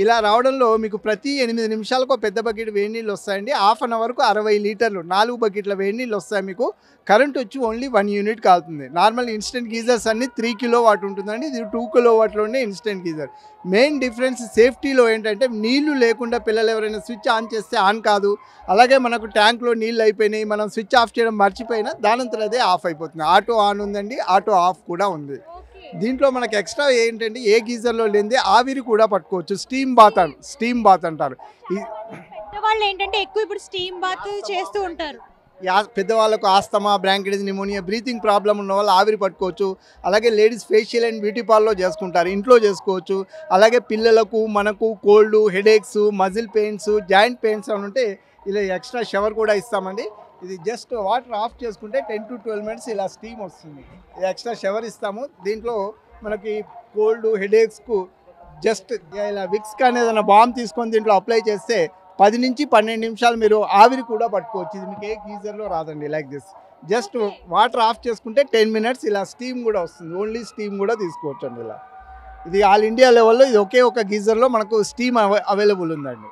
ఇలా రావడంలో మీకు ప్రతి 8 నిమిషాలకు పెద్ద బకెట్ వేడి నీళ్ళు వస్తాయండి. హాఫ్ అన్ అవర్కు 60 లీటర్లు 4 బకెట్ల వేడి నీళ్ళు వస్తాయి. మీకు కరెంట్ వచ్చి ఓన్లీ 1 యూనిట్ కాలుతుంది. నార్మల్ ఇన్స్టెంట్ గీజర్స్ అన్ని 3 కిలోవాట్ ఉంటుందండి. ఇది 2 కిలోవాట్లోనే ఇన్స్టెంట్ గీజర్. మెయిన్ డిఫరెన్స్ సేఫ్టీలో ఏంటంటే నీళ్లు లేకుండా పిల్లలు ఎవరైనా స్విచ్ ఆన్ చేస్తే ఆన్ కాదు. అలాగే మనకు ట్యాంక్లో నీళ్ళు అయిపోయినాయి, మనం స్విచ్ ఆఫ్ చేయడం మర్చిపోయినా దానంతరం అదే ఆఫ్ అయిపోతుంది. ఆటో ఆన్ ఉందండి, ఆటో ఆఫ్ కూడా ఉంది. దీంట్లో మనకి ఎక్స్ట్రా ఏంటంటే ఏ గీజర్లో లేనిదే ఆవిరి కూడా పట్టుకోవచ్చు. స్టీమ్ బాత్ అంటారు. పెద్దవాళ్ళు ఏంటంటే ఎక్కువ ఇప్పుడు స్టీమ్ బాత్ చేస్తూ ఉంటారు. పెద్దవాళ్ళకు asthma, bronchitis, pneumonia, breathing problem ఉన్న వాళ్ళు ఆవిరి పట్టుకోవచ్చు. అలాగే లేడీస్ ఫేషియల్ అండ్ బ్యూటీ పార్లర్లో చేసుకుంటారు, ఇంట్లో చేసుకోవచ్చు. అలాగే పిల్లలకు మనకు cold, headaches, muscle pains, joint pains అని ఉంటే ఇలా ఎక్స్ట్రా షవర్ కూడా ఇస్తామండి. ఇది జస్ట్ వాటర్ ఆఫ్ చేసుకుంటే 10 to 12 minutes ఇలా స్టీమ్ వస్తుంది. ఎక్స్ట్రా షవర్ ఇస్తాము. దీంట్లో మనకి కోల్డ్, హెడేక్స్కు జస్ట్ ఇలా విక్స్ కానీ ఏదైనా బాంబ్ తీసుకొని దీంట్లో అప్లై చేస్తే 10 నుంచి 12 నిమిషాలు మీరు ఆవిరి కూడా పట్టుకోవచ్చు. ఇది మీకు ఏ గీజర్లో రాదండి. Like this just water of చేసుకుంటే 10 minutes ఇలా స్టీమ్ కూడా వస్తుంది. ఓన్లీ స్టీమ్ కూడా తీసుకోవచ్చు అండి. ఇలా ఇది ఆల్ ఇండియా లెవెల్లో ఇది ఒకే ఒక గీజర్లో మనకు స్టీమ్ అవైలబుల్ ఉందండి.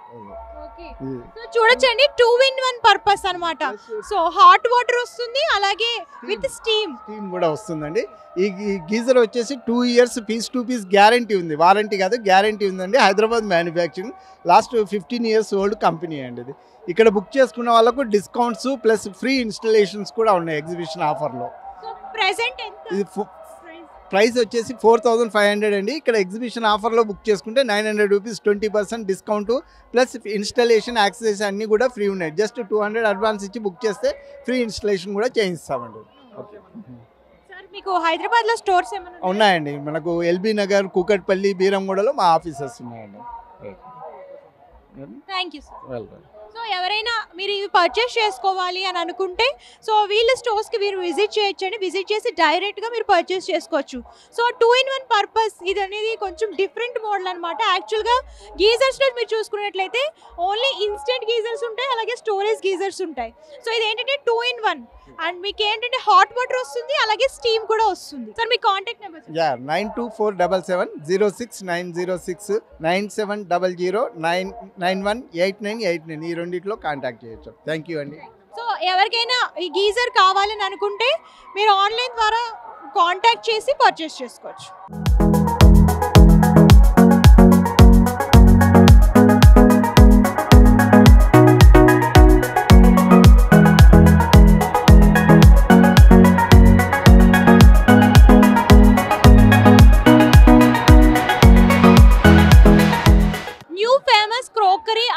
చూడొచ్చండి, 2-in-1 పర్పస్ అన్నమాట. సో హాట్ వాటర్ వస్తుంది, అలాగే విత్ స్టీమ్ కూడా వస్తుందండి. ఈ గీజర్ వచ్చేసి 2 years piece to piece guarantee ఉంది. వారంటీ కాదు, గ్యారంటీ ఉందండి. Hyderabad manufacturing, last 15 years old company అండి. ఇది ఇక్కడ బుక్ చేసుకున్న వాళ్ళకు డిస్కౌంట్స్ ప్లస్ ఫ్రీ ఇన్స్టలేషన్స్ కూడా ఉన్నాయి ఎగ్జిబిషన్ ఆఫర్లో. ఇది ప్రైస్ వచ్చేసి 4500 అండి. ఇక్కడ ఎగ్జిబిషన్ ఆఫర్లో బుక్ చేసుకుంటే 900 rupees, 20% discount plus installation, access అన్నీ కూడా ఫ్రీ ఉన్నాయి. జస్ట్ 200 అడ్వాన్స్ ఇచ్చి బుక్ చేస్తే ఫ్రీ ఇన్స్టాలేషన్ కూడా చేయిస్తామండి. ఓకే. మీకు హైదరాబాద్లో స్టోర్స్ ఏమైనా ఉన్నాయండి. మనకు ఎల్బీ నగర్, కూకట్పల్లి, బీరంగూడలో మా ఆఫీసెస్ ఉన్నాయండి. Thank you sir. Welcome. So ఎవరైనా మీరు ఇవి పర్చేస్ చేసుకోవాలి అని అనుకుంటే సో వీళ్ళ స్టోర్స్కి మీరు విజిట్ చేయొచ్చండి. విజిట్ చేసి డైరెక్ట్గా మీరు పర్చేస్ చేసుకోవచ్చు. సో 2-in-1 పర్పస్ ఇది అనేది కొంచెం డిఫరెంట్ మోడల్ అనమాట. యాక్చువల్గా గీజర్స్లో మీరు చూసుకున్నట్లయితే ఓన్లీ ఇన్స్టెంట్ గీజర్స్ ఉంటాయి, అలాగే స్టోరేజ్ గీజర్స్ ఉంటాయి. సో ఇది ఏంటంటే 2-in-1 అండ్ మీకు ఏంటంటే హాట్ వాటర్ వస్తుంది, అలాగే స్టీమ్ కూడా వస్తుంది. సార్ మీ కాంటాక్ట్ నెంబర్? 92477706 9700 9918989 ఈ రెండిట్లో కాంటాక్ట్ చేయొచ్చు. థ్యాంక్ యూ అండి. సో ఎవరికైనా ఈ గీజర్ కావాలని అనుకుంటే మీరు ఆన్లైన్ ద్వారా కాంటాక్ట్ చేసి పర్చేస్ చేసుకోవచ్చు.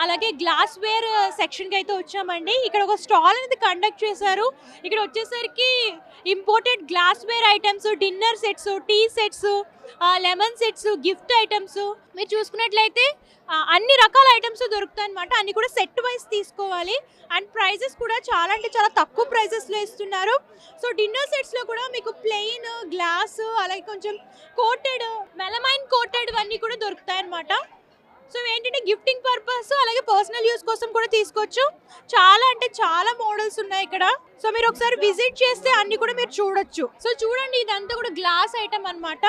అలాగే గ్లాస్ వేర్ సెక్షన్కి అయితే వచ్చామండి. ఇక్కడ ఒక స్టాల్ అనేది కండక్ట్ చేశారు. ఇక్కడ వచ్చేసరికి imported glassware items, dinner sets, tea sets, lemon sets, gift items మీరు చూసుకున్నట్లయితే అన్ని రకాల ఐటమ్స్ దొరుకుతాయి అనమాట. అన్ని కూడా సెట్ వైజ్ తీసుకోవాలి. అండ్ ప్రైజెస్ కూడా చాలా అంటే చాలా తక్కువ ప్రైజెస్లో ఇస్తున్నారు. సో డిన్నర్ సెట్స్లో కూడా మీకు ప్లెయిన్, గ్లాస్, అలాగే కొంచెం కోటెడ్, మెలమైన్ కోటెడ్ అన్నీ కూడా దొరుకుతాయి అనమాట. సో ఏంటంటే గిఫ్టింగ్ పర్పస్ అలాగే పర్సనల్ యూస్ కోసం కూడా తీసుకోవచ్చు. చాలా అంటే చాలా మోడల్స్ ఉన్నాయి ఇక్కడ. సో మీరు ఒకసారి విజిట్ చేస్తే అన్ని కూడా మీరు చూడొచ్చు. సో చూడండి, ఇదంతా కూడా గ్లాస్ ఐటమ్ అన్నమాట.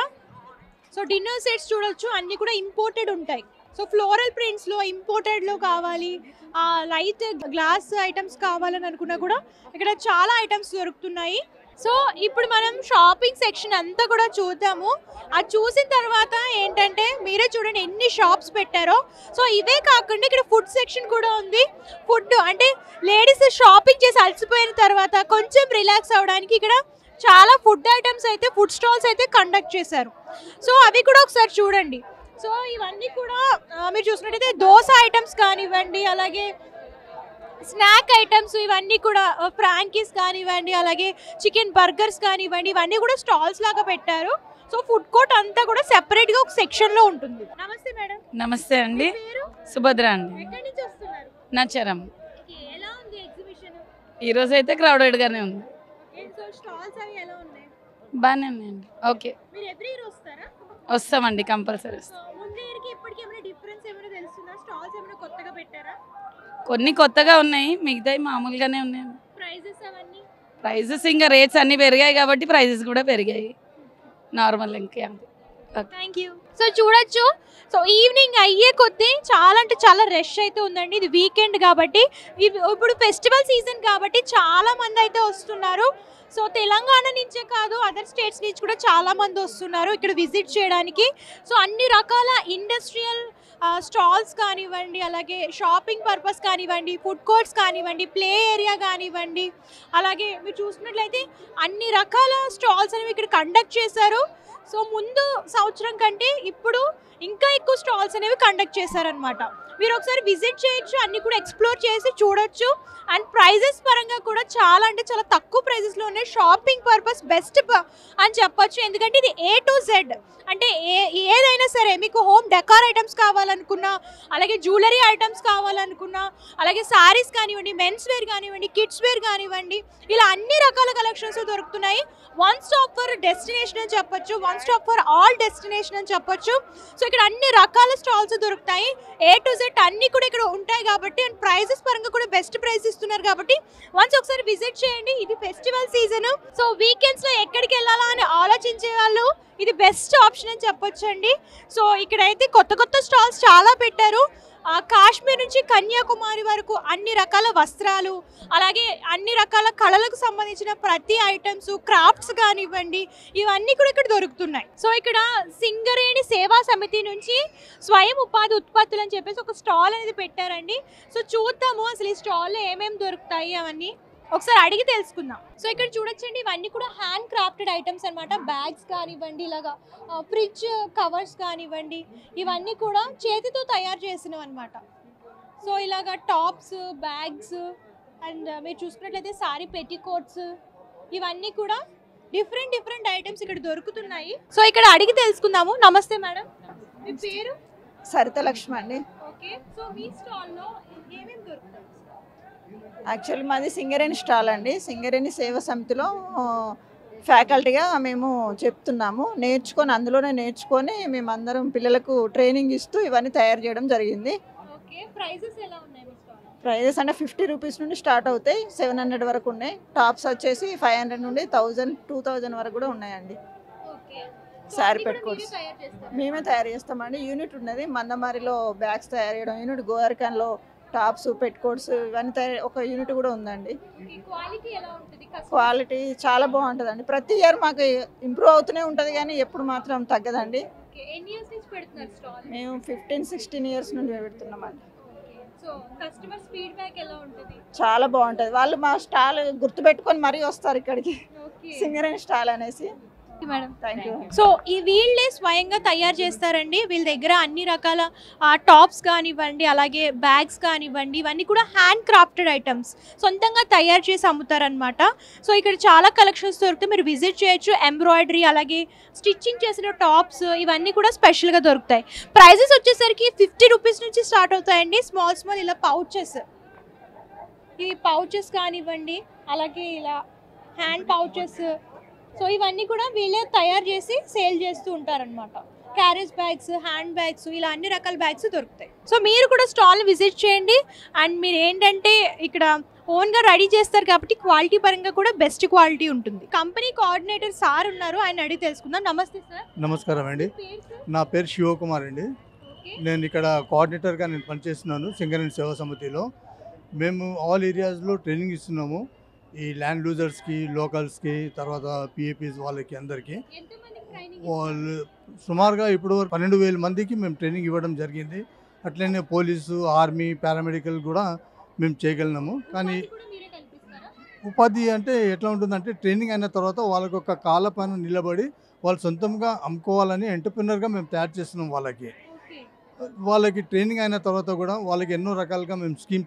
సో డిన్నర్ సెట్స్ చూడొచ్చు, అన్నీ కూడా ఇంపోర్టెడ్ ఉంటాయి. సో ఫ్లోరల్ ప్రింట్స్లో ఇంపోర్టెడ్లో కావాలి, లైట్ గ్లాస్ ఐటమ్స్ కావాలని అనుకున్నా కూడా ఇక్కడ చాలా ఐటమ్స్ దొరుకుతున్నాయి. సో ఇప్పుడు మనం షాపింగ్ సెక్షన్ అంతా కూడా చూద్దాము. అది చూసిన తర్వాత ఏంటంటే మీరే చూడండి ఎన్ని షాప్స్ పెట్టారో. సో ఇవే కాకుండా ఇక్కడ ఫుడ్ సెక్షన్ కూడా ఉంది. ఫుడ్ అంటే లేడీస్ షాపింగ్ చేసి అలసిపోయిన తర్వాత కొంచెం రిలాక్స్ అవ్వడానికి ఇక్కడ చాలా ఫుడ్ ఐటమ్స్ అయితే, ఫుడ్ స్టాల్స్ అయితే కండక్ట్ చేశారు. సో అవి కూడా ఒకసారి చూడండి. సో ఇవన్నీ కూడా మీరు చూసినట్టయితే దోశ ఐటమ్స్ కానివ్వండి, అలాగే స్నాక్ ఐటమ్స్, ఇవన్నీ కూడా ఫ్రాంకీస్ కానివ్వండి, అలాగే చికెన్ బర్గర్స్ కానివ్వండి, ఇవన్నీ కూడా స్టాల్స్ లాగా పెట్టారు. సో ఫుడ్ కోర్ట్ అంతా కూడా సెపరేట్గా ఒక సెక్షన్లో ఉంటుంది. నమస్తే మేడం. నమస్తే అండి, సుభద్ర అండి. ఎక్కడి నుంచి వస్తున్నారు? నచ్చరం. ఎలా ఉంది ఎగ్జిబిషన్? ఈరోజు అయితే క్రౌడెడ్గానే ఉంది. సో స్టాల్స్ అవి ఎలా ఉన్నాయి? బాగానే ఉన్నాయండి. ఓకే, మీరు ఎవ్రీ ఇయర్ వస్తారా? వస్తామండి, కంపల్సరీ వస్తాం. ముందు ఇయర్కి ఇప్పటికి ఏమైనా డిఫరెన్స్ ఏమైనా తెలుస్తుందా? స్టాల్స్ ఏమైనా కొత్తగా పెట్టారా? కొన్ని కొత్తగా ఉన్నాయి, మిగతాయి మామూలుగానే ఉన్నాయి. ప్రైజెస్ అవన్నీ? ప్రైజెస్ ఇంకా రేట్స్ అన్నీ పెరిగాయి కాబట్టి ప్రైజెస్ కూడా పెరిగాయి, నార్మల్ ఇంకా. Thank you. సో చూడొచ్చు, సో ఈవినింగ్ అయ్యే కొద్దీ చాలా అంటే చాలా రష్ అయితే ఉందండి. ఇది వీకెండ్ కాబట్టి, ఇప్పుడు ఫెస్టివల్ సీజన్ కాబట్టి చాలా మంది అయితే వస్తున్నారు. సో తెలంగాణ నుంచే కాదు, అదర్ స్టేట్స్ నుంచి కూడా చాలా మంది వస్తున్నారు ఇక్కడ విజిట్ చేయడానికి. సో అన్ని రకాల ఇండస్ట్రియల్ స్టాల్స్ కానివ్వండి, అలాగే షాపింగ్ పర్పస్ కానివ్వండి, ఫుడ్ కోర్ట్స్ కానివ్వండి, ప్లే ఏరియా కానివ్వండి, అలాగే మీరు చూసినట్లయితే అన్ని రకాల స్టాల్స్ అనేవి ఇక్కడ కండక్ట్ చేశారు. సో ముందు సంవత్సరం కంటే ఇప్పుడు ఇంకా ఎక్కువ స్టాల్స్ అనేవి కండక్ట్ చేశారనమాట. మీరు ఒకసారి విజిట్ చేయొచ్చు, అన్నీ కూడా ఎక్స్ప్లోర్ చేసి చూడొచ్చు. అండ్ ప్రైజెస్ పరంగా కూడా చాలా అంటే చాలా తక్కువ ప్రైజెస్లో ఉన్నాయి. షాపింగ్ పర్పస్ బెస్ట్ అని చెప్పొచ్చు, ఎందుకంటే ఇది A to Z అంటే ఏదైనా సరే మీకు హోమ్ డెకార్ ఐటమ్స్ కావాలనుకున్నా, అలాగే జ్యువెలరీ ఐటమ్స్ కావాలనుకున్నా, అలాగే శారీస్ కానివ్వండి, మెన్స్ వేర్ కానివ్వండి, కిడ్స్ వేర్ కానివ్వండి, ఇలా అన్ని రకాల కలెక్షన్స్ దొరుకుతున్నాయి. వన్ స్టాప్ ఫర్ డెస్టినేషన్ అని చెప్పొచ్చు, one stop for all destination అని చెప్పొచ్చు. సో ఇక్కడ అన్ని రకాల స్టాల్స్ దొరుకుతాయి, A to Z అన్నీ కూడా ఇక్కడ ఉంటాయి కాబట్టి. అండ్ ప్రైజెస్ పరంగా కూడా బెస్ట్ ప్రైస్ ఇస్తున్నారు కాబట్టి వన్స్ ఒకసారి విజిట్ చేయండి. ఇది ఫెస్టివల్ సీజన్, సో వీకెండ్స్లో ఎక్కడికి వెళ్ళాలా అని ఆలోచించే వాళ్ళు ఇది బెస్ట్ ఆప్షన్ అని చెప్పొచ్చు అండి. సో ఇక్కడైతే కొత్త కొత్త స్టాల్స్ చాలా పెట్టారు. కాశ్మీర్ నుంచి కన్యాకుమారి వరకు అన్ని రకాల వస్త్రాలు, అలాగే అన్ని రకాల కళలకు సంబంధించిన ప్రతి ఐటమ్స్, క్రాఫ్ట్స్ కానివ్వండి, ఇవన్నీ కూడా ఇక్కడ దొరుకుతున్నాయి. సో ఇక్కడ సింగరేణి సేవా సమితి నుంచి స్వయం ఉపాధి ఉత్పత్తులు అని చెప్పేసి ఒక స్టాల్ అనేది పెట్టారండి. సో చూద్దాము అసలు ఈ స్టాల్లో ఏమేమి దొరుకుతాయి అవన్నీ ఒకసారి అడిగి తెలుసుకుందాం. సో ఇక్కడ చూడొచ్చండి, ఇవన్నీ కూడా హ్యాండ్ క్రాఫ్టెడ్ ఐటమ్స్ అనమాట. బ్యాగ్స్ కానివ్వండి, ఇలాగా ఫ్రిడ్జ్ కవర్స్ కానివ్వండి, ఇవన్నీ కూడా చేతితో తయారు చేసినవి అనమాట. సో ఇలాగా టాప్స్, బ్యాగ్స్, అండ్ మీరు చూసుకున్నట్లయితే సారీ పెట్టికోట్స్, ఇవన్నీ కూడా డిఫరెంట్ ఐటమ్స్ ఇక్కడ దొరుకుతున్నాయి. సో ఇక్కడ అడిగి తెలుసుకుందాము. నమస్తే మేడం, మీ పేరు? సరిత లక్ష్మి అండి. ఓకే, సో మీ స్టాల్లో ఏమేమి దొరుకుతాయి? యాక్చువల్లీ మాది సింగరేణి స్టాల్ అండి. సింగరేణి సేవా సమితిలో ఫ్యాకల్టీగా మేము చెప్తున్నాము. అందులోనే నేర్చుకొని మేమందరం పిల్లలకు ట్రైనింగ్ ఇస్తూ ఇవన్నీ తయారు చేయడం జరిగింది. ప్రైజెస్ అంటే 50 రూపీస్ నుండి స్టార్ట్ అవుతాయి, 700 వరకు ఉన్నాయి. టాప్స్ వచ్చేసి 500 నుండి 1000, 2000 వరకు కూడా ఉన్నాయండి. శారీ పెట్టుకోవచ్చు, మేమే తయారు చేస్తామండి. యూనిట్ ఉన్నది మందమారిలో, బ్యాగ్స్ తయారు చేయడం యూనిట్, గోవర్కన్లో టాప్స్, పెట్టుకోట్స్ ఇవన్నీ ఒక యూనిట్ కూడా ఉందండి. క్వాలిటీ చాలా బాగుంటుందండి. ప్రతి ఇయర్ మాకు ఇంప్రూవ్ అవుతూనే ఉంటుంది కానీ ఎప్పుడు మాత్రం తగ్గదండి. మేము 15-16 ఇయర్స్ నుండి పెడుతున్నామండి. చాలా బాగుంటుంది. వాళ్ళు మా స్టాల్ గుర్తుపెట్టుకొని మరీ వస్తారు ఇక్కడికి, సింగరేణి స్టాల్ అనేసి. సో ఈ వీళ్ళే స్వయంగా తయారు చేస్తారండి. వీళ్ళ దగ్గర అన్ని రకాల టాప్స్ కానివ్వండి, అలాగే బ్యాగ్స్ కానివ్వండి, ఇవన్నీ కూడా హ్యాండ్ క్రాఫ్టెడ్ ఐటమ్స్ సొంతంగా తయారు చేసి అమ్ముతారనమాట. సో ఇక్కడ చాలా కలెక్షన్స్ దొరుకుతాయి, మీరు విజిట్ చేయొచ్చు. ఎంబ్రాయిడరీ, అలాగే స్టిచ్చింగ్ చేసిన టాప్స్, ఇవన్నీ కూడా స్పెషల్గా దొరుకుతాయి. ప్రైజెస్ వచ్చేసరికి 50 రూపీస్ నుంచి స్టార్ట్ అవుతాయండి. స్మాల్ ఇలా పౌచెస్, ఈ పౌచెస్ కానివ్వండి, అలాగే ఇలా హ్యాండ్ పౌచెస్, సో ఇవన్నీ కూడా వీళ్ళే తయారు చేసి సేల్ చేస్తూ ఉంటారనమాట. క్యారేజ్ బ్యాగ్స్, హ్యాండ్ బ్యాగ్స్, ఇలా అన్ని రకాల బ్యాగ్స్ దొరుకుతాయి. సో మీరు కూడా స్టాల్ విజిట్ చేయండి. అండ్ మీరు ఏంటంటే ఇక్కడ ఓన్గా రెడీ చేస్తారు కాబట్టి క్వాలిటీ పరంగా కూడా బెస్ట్ క్వాలిటీ ఉంటుంది. కంపెనీ కోఆర్డినేటర్ సార్ ఉన్నారు, ఆయన అడిగి తెలుసుకుందాం. నమస్తే సార్. నమస్కారం అండి, నా పేరు శివకుమార్ అండి. నేను ఇక్కడ కోఆర్డినేటర్గా నేను పనిచేస్తున్నాను సింగరేణి సేవా సమితిలో. మేము ఆల్ ఏరియాస్లో ట్రైనింగ్ ఇస్తున్నాము, ఈ ల్యాండ్ లూజర్స్కి, లోకల్స్కి, తర్వాత పిఏపీస్ వాళ్ళకి అందరికీ. వాళ్ళు సుమారుగా ఇప్పుడు 12,000 మందికి మేము ట్రైనింగ్ ఇవ్వడం జరిగింది. అట్లనే పోలీసు, ఆర్మీ, పారామెడికల్ కూడా మేము చేయగలిగినాము. కానీ ఉపాధి అంటే ఎట్లా ఉంటుందంటే ట్రైనింగ్ అయిన తర్వాత వాళ్ళకి ఒక కాళ్ళ పైన నిలబడి వాళ్ళు సొంతంగా అమ్ముకోవాలని ఎంటర్ప్రినర్గా మేము తయారు చేస్తున్నాం. వాళ్ళకి ట్రైనింగ్ అయిన తర్వాత కూడా వాళ్ళకి ఎన్నో రకాలుగా మేము స్కీమ్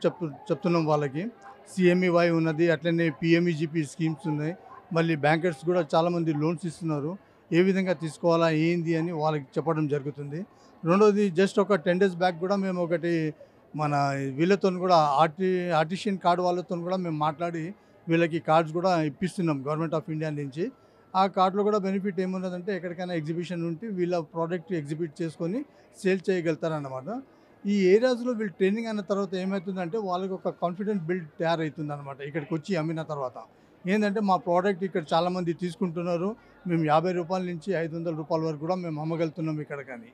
చెప్తున్నాం. వాళ్ళకి CMEY ఉన్నది, అట్లనే PMEGP స్కీమ్స్ ఉన్నాయి. మళ్ళీ బ్యాంకర్స్ కూడా చాలామంది లోన్స్ ఇస్తున్నారు. ఏ విధంగా తీసుకోవాలా ఏంది అని వాళ్ళకి చెప్పడం జరుగుతుంది. రెండోది జస్ట్ ఒక 10 days బ్యాక్ కూడా మేము ఒకటి మన వీళ్ళతో కూడా ఆర్టిషియన్ కార్డు వాళ్ళతో కూడా మేము మాట్లాడి వీళ్ళకి కార్డ్స్ కూడా ఇప్పిస్తున్నాం గవర్నమెంట్ ఆఫ్ ఇండియా నుంచి. ఆ కార్డులో కూడా బెనిఫిట్ ఏమున్నదంటే ఎక్కడికైనా ఎగ్జిబిషన్ ఉంటే వీళ్ళ ప్రోడక్ట్ ఎగ్జిబిట్ చేసుకొని సేల్ చేయగలుగుతారన్నమాట. ఈ ఏరియాస్లో వీళ్ళు ట్రైనింగ్ అయిన తర్వాత ఏమవుతుందంటే వాళ్ళకి ఒక కాన్ఫిడెంట్ బిల్డ్ తయారవుతుంది అనమాట. ఇక్కడికి వచ్చి అమ్మిన తర్వాత ఏంటంటే మా ప్రోడక్ట్ ఇక్కడ చాలామంది తీసుకుంటున్నారు, మేము 50 రూపాయల నుంచి 500 రూపాయల వరకు కూడా మేము అమ్మగలుగుతున్నాం ఇక్కడ. కానీ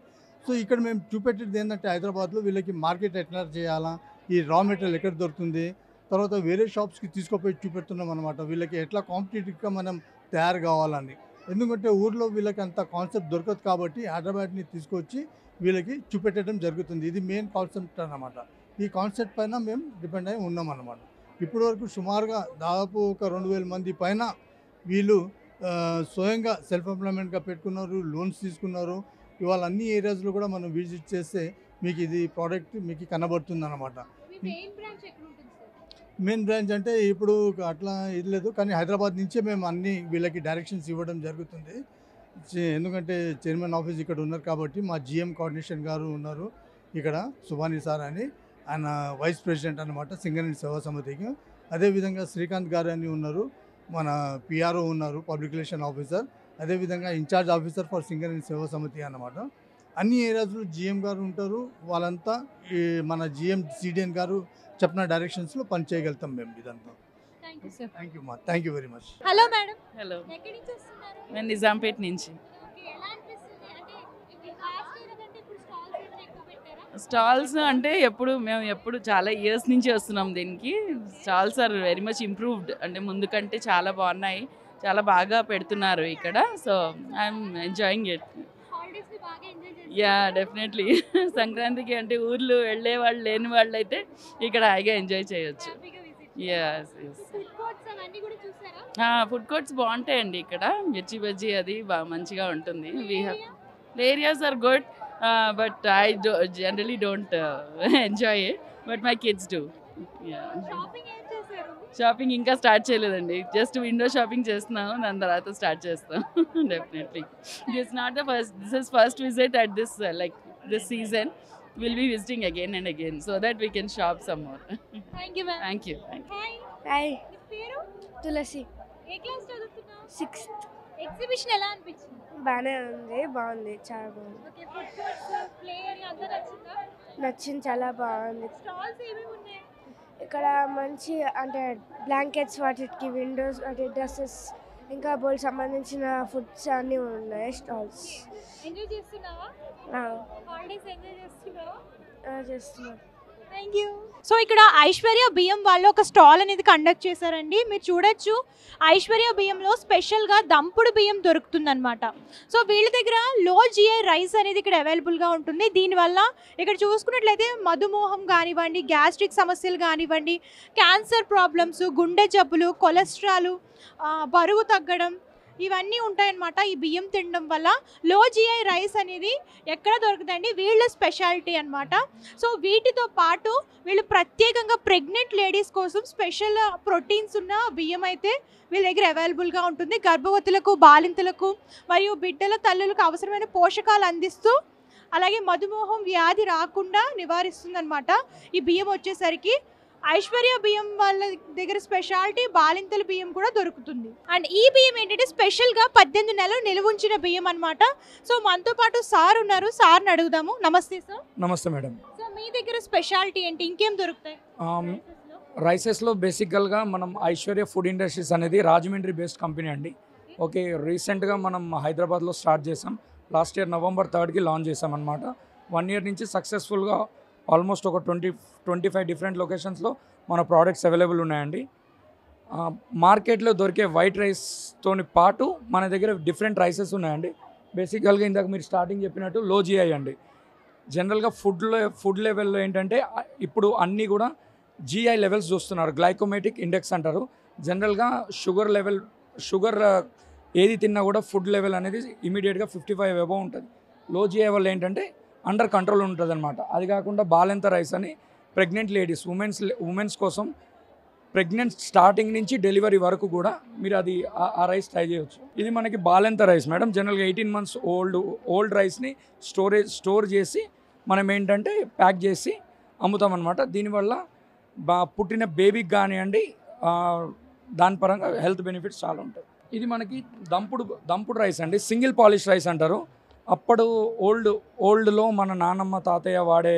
సో ఇక్కడ మేము చూపెట్టేది ఏంటంటే హైదరాబాద్లో వీళ్ళకి మార్కెట్ ఎట్లా చేయాలా, ఈ రా మెటీరియల్ ఎక్కడ దొరుకుతుంది, తర్వాత వేరే షాప్స్కి తీసుకుపోయి చూపెడుతున్నాం అనమాట. వీళ్ళకి ఎట్లా కాంపిటేటివ్గా మనం తయారు కావాలని. ఎందుకంటే ఊర్లో వీళ్ళకి అంత కాన్సెప్ట్ దొరకదు కాబట్టి హైదరాబాద్ని తీసుకొచ్చి వీళ్ళకి చూపెట్టడం జరుగుతుంది. ఇది మెయిన్ కాన్సెప్ట్ అన్నమాట. ఈ కాన్సెప్ట్ పైన మేము డిపెండ్ అయి ఉన్నాం అన్నమాట. ఇప్పటి వరకు సుమారుగా దాదాపు ఒక 2,000 మంది పైన వీళ్ళు స్వయంగా సెల్ఫ్ ఎంప్లాయ్మెంట్గా పెట్టుకున్నారు, లోన్స్ తీసుకున్నారు. ఇవాళ అన్ని ఏరియాస్లో కూడా మనం విజిట్ చేస్తే మీకు ఇది ప్రోడక్ట్ మీకు కనబడుతుంది అన్నమాట. మెయిన్ బ్రాంచ్ అంటే ఇప్పుడు అట్లా ఇది లేదు, కానీ హైదరాబాద్ నుంచే మేము అన్ని వీళ్ళకి డైరెక్షన్స్ ఇవ్వడం జరుగుతుంది. ఎందుకంటే చైర్మన్ ఆఫీస్ ఇక్కడ ఉన్నారు కాబట్టి మా GM కోఆర్డినేషన్ గారు ఉన్నారు ఇక్కడ, సుభాని సార్ అని, ఆయన వైస్ ప్రెసిడెంట్ అనమాట సింగరేణి సేవా సమితికి. అదేవిధంగా శ్రీకాంత్ గారు అని ఉన్నారు, మన PRO ఉన్నారు, పబ్లిక్ రిలేషన్ ఆఫీసర్. అదేవిధంగా ఇన్ఛార్జ్ ఆఫీసర్ ఫర్ సింగరేణి సేవా సమితి అన్నమాట. అన్ని ఏరియాస్లో GM గారు ఉంటారు. వాళ్ళంతా ఈ మన GM CDN గారు చెప్పిన డైరెక్షన్స్లో పని చేయగలుగుతాం మేము ఇదంతా. థ్యాంక్ యూ మా, thank you very much. Hello madam. Hello, నేను నిజాంపేట నుంచి. స్టాల్స్ అంటే మేము ఎప్పుడు చాలా ఇయర్స్ నుంచి వస్తున్నాం దీనికి. Stalls are very much improved, అంటే ముందు కంటే చాలా బాగున్నాయి, చాలా బాగా పెడుతున్నారు ఇక్కడ. So I'm enjoying it. Yeah, definitely. సంక్రాంతికి అంటే ఊర్లు వెళ్ళే వాళ్ళు లేని వాళ్ళు అయితే ఇక్కడ హాయిగా ఎంజాయ్ చేయొచ్చు. యస్, ఫుడ్ కోర్ట్స్ బాగుంటాయండి ఇక్కడ. మిర్చి బజ్జీ అది బాగా మంచిగా ఉంటుంది. We have areas are good, but I generally don't enjoy it, but my kids do. Shopping ఇంకా స్టార్ట్ చేయలేదండి, జస్ట్ విండో షాపింగ్ చేస్తున్నాను, దాని తర్వాత స్టార్ట్ చేస్తాం definitely. This not the first, this is first visit at this this season. We'll be visiting again and again so that we can shop some more. Thank you ma'am. Thank you. Hi. Tulasi. ఏ class చదువుతున్నావు? 6th. Exhibition ఎలా అనిపించింది? బాగానే ఉంది, బాగుంది, చాలా బాగుంది. Okay, food courts, play area అంతా నచ్చిందా? నచ్చింది, చాలా బాగుంది. స్టాల్స్ ఏమేమి ఉన్నాయి? ఇక్కడ మంచి అంటే బ్లాంకెట్స్, వాటికి విండోస్, వాటి డ్రెస్సెస్, ఇంకా బోల్ సంబంధించిన ఫుడ్స్ అన్నీ ఉన్నాయి స్టాల్స్. ఎంజాయ్ చేస్తున్నావా? హాలిడేస్ ఎంజాయ్ చేస్తున్నావా? చేస్తున్నా. Thank you. సో ఇక్కడ ఐశ్వర్య బియ్యం వాళ్ళు ఒక స్టాల్ అనేది కండక్ట్ చేశారండి. మీరు చూడొచ్చు, ఐశ్వర్య బియ్యంలో స్పెషల్గా దంపుడు బియ్యం దొరుకుతుందన్నమాట. సో వీళ్ళ దగ్గర లో GI రైస్ అనేది ఇక్కడ అవైలబుల్గా ఉంటుంది. దీనివల్ల ఇక్కడ చూసుకున్నట్లయితే మధుమేహం కానివ్వండి, గ్యాస్ట్రిక్ సమస్యలు కానివ్వండి, క్యాన్సర్ ప్రాబ్లమ్స్, గుండె జబ్బులు, కొలెస్ట్రాల్, బరువు తగ్గడం, ఇవన్నీ ఉంటాయన్నమాట ఈ బియ్యం తినడం వల్ల. లో GI రైస్ అనేది ఎక్కడ దొరుకుతుందండి, వీళ్ళ స్పెషాలిటీ అనమాట. సో వీటితో పాటు వీళ్ళు ప్రత్యేకంగా ప్రెగ్నెంట్ లేడీస్ కోసం స్పెషల్ ప్రోటీన్స్ ఉన్న బియ్యం అయితే వీళ్ళ దగ్గర అవైలబుల్గా ఉంటుంది. గర్భవతులకు, బాలింతలకు మరియు బిడ్డల తల్లులకు అవసరమైన పోషకాలు అందిస్తూ అలాగే మధుమేహం వ్యాధి రాకుండా నివారిస్తుంది అనమాట ఈ బియ్యం వచ్చేసరికి. ఐశ్వర్య బియ్యం వాళ్ళ దగ్గర స్పెషాలిటీ బాలింతల బియ్యం కూడా దొరుకుతుంది. అండ్ ఈ బియ్యం ఏంటంటే స్పెషల్గా 18 నెలలు నిల్వ ఉంచిన బియ్యం అనమాట. సో మనతో పాటు సార్ ఉన్నారు, సార్ని అడుగుదాము. నమస్తే సార్. నమస్తే మేడం. సో మీ దగ్గర స్పెషాలిటీ ఏంటి, ఇంకేం దొరుకుతాయి? రైసెస్లో బేసికల్గా మనం ఐశ్వర్య ఫుడ్ ఇండస్ట్రీస్ అనేది రాజమండ్రి బేస్డ్ కంపెనీ అండి. ఓకే, రీసెంట్గా మనం హైదరాబాద్లో స్టార్ట్ చేసాం. లాస్ట్ ఇయర్ November 3 లాంచ్ చేసాం అనమాట. 1 year నుంచి సక్సెస్ఫుల్గా ఆల్మోస్ట్ ఒక 20-25 డిఫరెంట్ లొకేషన్స్లో మన ప్రోడక్ట్స్ అవైలబుల్ ఉన్నాయండి. మార్కెట్లో దొరికే వైట్ రైస్తో పాటు మన దగ్గర డిఫరెంట్ రైసెస్ ఉన్నాయండి. బేసికల్గా ఇందాక మీరు స్టార్టింగ్ చెప్పినట్టు లో జీఐ అండి. జనరల్గా ఫుడ్ లెవెల్లో ఏంటంటే ఇప్పుడు అన్నీ కూడా జీఐ లెవెల్స్ చూస్తున్నారు, గ్లైకోమెటిక్ ఇండెక్స్ అంటారు. జనరల్గా షుగర్ ఏది తిన్నా కూడా ఫుడ్ లెవెల్ అనేది ఇమీడియట్గా 55 అబవ్ ఉంటుంది. లో జీఐ వల్ల ఏంటంటే అండర్ కంట్రోల్ ఉంటుంది అనమాట. అది కాకుండా బాలెంత రైస్ అని ప్రెగ్నెంట్ లేడీస్ ఉమెన్స్ కోసం ప్రెగ్నెంట్ స్టార్టింగ్ నుంచి డెలివరీ వరకు కూడా మీరు అది ఆ రైస్ ట్రై చేయవచ్చు. ఇది మనకి బాలెంత రైస్ మేడం. జనరల్గా 18 months ఓల్డ్ రైస్ని స్టోర్ చేసి మనం ఏంటంటే ప్యాక్ చేసి అమ్ముతాం అనమాట. దీనివల్ల పుట్టిన బేబీకి కానివ్వండి దాని పరంగా హెల్త్ బెనిఫిట్స్ చాలా ఉంటాయి. ఇది మనకి దంపుడు రైస్ అండి, సింగిల్ పాలిష్ రైస్ అంటారు. అప్పుడు ఓల్డ్లో మన నాన్నమ్మ తాతయ్య వాడే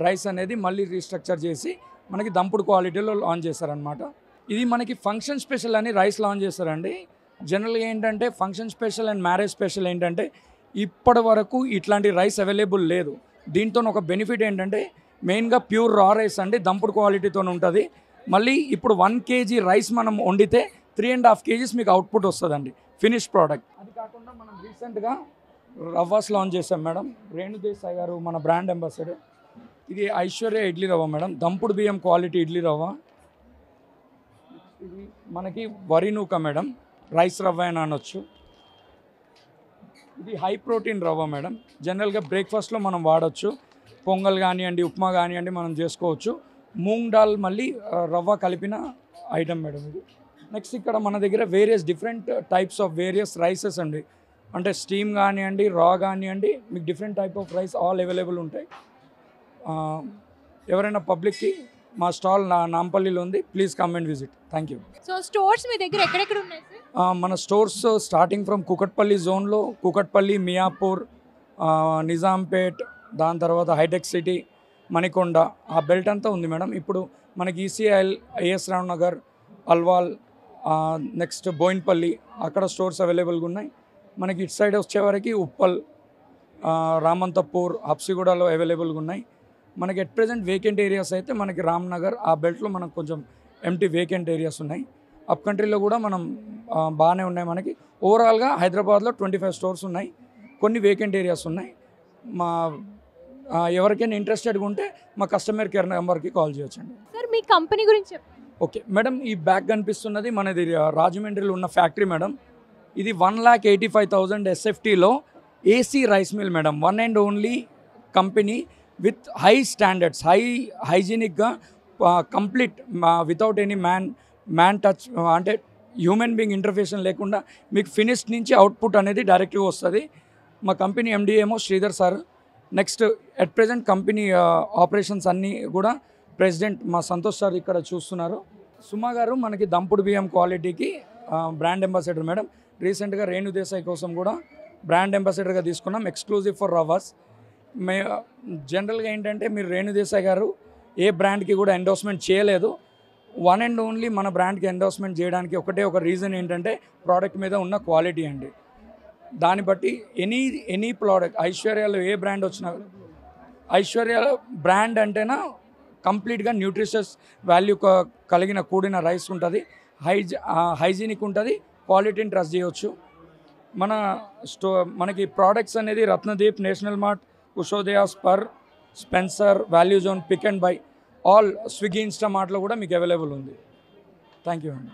రైస్ అనేది మళ్ళీ రీస్ట్రక్చర్ చేసి మనకి దంపుడు క్వాలిటీలో లాంచ్ చేస్తారనమాట. ఇది మనకి ఫంక్షన్ స్పెషల్ అని రైస్ లాంచ్ చేస్తారండి. జనరల్గా ఏంటంటే function special and marriage special ఏంటంటే ఇప్పటి వరకు ఇట్లాంటి రైస్ అవైలబుల్ లేదు. దీంతో ఒక బెనిఫిట్ ఏంటంటే మెయిన్గా ప్యూర్ రా రైస్ అండి, దంపుడు క్వాలిటీతో ఉంటుంది. మళ్ళీ ఇప్పుడు 1 kg రైస్ మనం వండితే 3.5 kgs మీకు అవుట్పుట్ వస్తుందండి ఫినిష్ ప్రోడక్ట్. అది కాకుండా మనం రీసెంట్గా రవ్వాస్ లాంచ్ చేసాం మేడం. రేణు దేశాయ్ గారు మన బ్రాండ్ అంబాసిడర్. ఇది ఐశ్వర్య ఇడ్లీ రవ్వ మేడం, దంపుడు బియ్యం క్వాలిటీ ఇడ్లీ రవ్వ. ఇది మనకి వరి నూక మేడం, రైస్ రవ్వ అని అనొచ్చు. ఇది హై ప్రోటీన్ రవ్వ మేడం. జనరల్గా బ్రేక్ఫాస్ట్లో మనం వాడచ్చు, పొంగల్ కానివ్వండి ఉప్మా కానివ్వండి మనం చేసుకోవచ్చు. మూంగ్ దాల్ మళ్ళీ రవ్వ కలిపిన ఐటమ్ మేడం ఇది. నెక్స్ట్ ఇక్కడ మన దగ్గర different types of various rices అండి. అంటే స్టీమ్ కానివ్వండి రా కానివ్వండి మీకు different type of rice all available ఉంటాయి. ఎవరైనా పబ్లిక్కి మా స్టాల్ నాంపల్లిలో ఉంది, please come and visit. Thank you. So stores మీ దగ్గర ఎక్కడెక్కడ ఉన్నాయి సార్? మన స్టోర్స్ స్టార్టింగ్ ఫ్రమ్ కుకట్పల్లి జోన్లో కుకట్పల్లి, మియాపూర్, నిజాంపేట్, దాని తర్వాత హైటెక్ సిటీ, మణికొండ ఆ బెల్ట్ అంతా ఉంది మేడం. ఇప్పుడు మనకి ఈసీఐఎల్, ఏఎస్ రావు నగర్, అల్వాల్, నెక్స్ట్ బోయిన్పల్లి అక్కడ స్టోర్స్ అవైలబుల్గా ఉన్నాయి. మనకి ఇటు సైడ్ వచ్చేవరకు ఉప్పల్, రామంతపూర్, హబ్సిగూడలో అవైలబుల్గా ఉన్నాయి. మనకి ఎట్ ప్రెజెంట్ వేకెంట్ ఏరియాస్ అయితే మనకి రామ్నగర్ ఆ బెల్ట్లో మనకు కొంచెం ఎంటీ వేకెంట్ ఏరియాస్ ఉన్నాయి. అప్ కంట్రీలో కూడా మనం బాగానే ఉన్నాయి. మనకి ఓవరాల్గా హైదరాబాద్లో 25 స్టోర్స్ ఉన్నాయి, కొన్ని వేకెంట్ ఏరియాస్ ఉన్నాయి. మా ఎవరికైనా ఇంట్రెస్టెడ్గా ఉంటే మా కస్టమర్ కేర్ నెంబర్కి కాల్ చేయొచ్చండి. సార్ మీ కంపెనీ గురించి చెప్పండి. ఓకే మేడం, ఈ బ్యాగ్ కనిపిస్తున్నది మనది రాజమండ్రిలో ఉన్న ఫ్యాక్టరీ మేడం. ఇది 1,85,000 SFTలో AC rice mill madam. One and only company with high standards, హైజీనిక్గా complete without any man touch, అంటే హ్యూమన్ బీయింగ్ ఇంటర్ఫేషన్ లేకుండా మీకు ఫినిష్ నుంచి అవుట్పుట్ అనేది డైరెక్ట్గా వస్తుంది. మా కంపెనీ MD ఏమో Sridhar sir. Next at present company operations అన్నీ కూడా ప్రెసిడెంట్ మా సంతోష్ సార్ ఇక్కడ చూస్తున్నారు. సుమా గారు మనకి దంపుడు బియ్యం క్వాలిటీకి బ్రాండ్ అంబాసిడర్ మేడం. రీసెంట్గా రేణు దేశాయ్ కోసం కూడా బ్రాండ్ అంబాసిడర్గా తీసుకున్నాం, ఎక్స్క్లూజివ్ ఫర్ రవాస్. జనరల్గా ఏంటంటే మీరు రేణు దేశాయ్ గారు ఏ బ్రాండ్కి కూడా ఎండోర్స్మెంట్ చేయలేదు. వన్ అండ్ ఓన్లీ మన బ్రాండ్కి ఎండోర్స్మెంట్ చేయడానికి ఒక రీజన్ ఏంటంటే ప్రోడక్ట్ మీద ఉన్న క్వాలిటీ అండి. దాన్ని బట్టి ఎనీ ప్రోడక్ట్ ఐశ్వర్యాలో ఏ బ్రాండ్ వచ్చినా, ఐశ్వర్య బ్రాండ్ అంటేనా కంప్లీట్గా న్యూట్రిషియస్ వాల్యూ కలిగిన కూడిన రైస్ ఉంటుంది, హైజీనిక్ ఉంటుంది, క్వాలిటీని ట్రస్ట్ చేయవచ్చు. మనకి ప్రోడక్ట్స్ అనేది Ratnadeep, National Mart, Ushodaya, Spar, Spencer, Value Zone, Pick and Buy, all Swiggy, ఇన్స్టామార్ట్లో కూడా మీకు అవైలబుల్ ఉంది. థ్యాంక్ యూ అండి.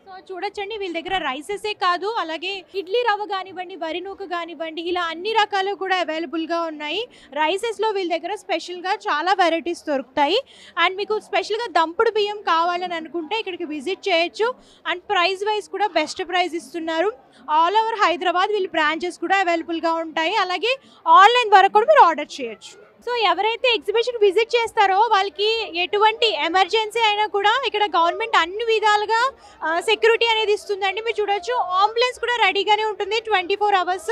సో చూడొచ్చండి, వీళ్ళ దగ్గర రైసెసే కాదు, అలాగే ఇడ్లీ రవ్వ కానివ్వండి, వరి నూక కానివ్వండి, ఇలా అన్ని రకాలు కూడా అవైలబుల్గా ఉన్నాయి. రైసెస్లో వీళ్ళ దగ్గర స్పెషల్గా చాలా వెరైటీస్ దొరుకుతాయి. అండ్ మీకు స్పెషల్గా దంపుడు బియ్యం కావాలని అనుకుంటే ఇక్కడికి విజిట్ చేయొచ్చు. అండ్ ప్రైస్ వైజ్ కూడా బెస్ట్ ప్రైస్ ఇస్తున్నారు. ఆల్ ఓవర్ హైదరాబాద్ వీళ్ళ బ్రాంచెస్ కూడా అవైలబుల్గా ఉంటాయి. అలాగే ఆన్లైన్ ద్వారా కూడా మీరు ఆర్డర్ చేయొచ్చు. సో ఎవరైతే ఎగ్జిబిషన్ విజిట్ చేస్తారో వాళ్ళకి ఎటువంటి ఎమర్జెన్సీ అయినా కూడా ఇక్కడ గవర్నమెంట్ అన్ని విధాలుగా సెక్యూరిటీ అనేది ఇస్తుందండి. మీరు చూడొచ్చు అంబులెన్స్ కూడా రెడీగానే ఉంటుంది 24 hours.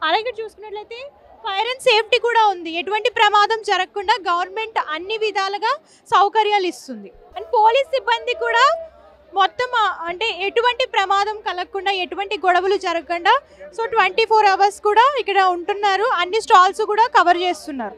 అలాగే చూసుకున్నట్లయితే ఫైర్ అండ్ సేఫ్టీ కూడా ఉంది. ఎటువంటి ప్రమాదం జరగకుండా గవర్నమెంట్ అన్ని విధాలుగా సౌకర్యాలు ఇస్తుంది. అండ్ పోలీస్ సిబ్బంది కూడా మొత్తం అంటే ఎటువంటి ప్రమాదం కలగకుండా ఎటువంటి గొడవలు జరగకుండా సో 24 hours కూడా ఇక్కడ ఉంటున్నారు. అన్ని స్టాల్స్ కూడా కవర్ చేస్తున్నారు.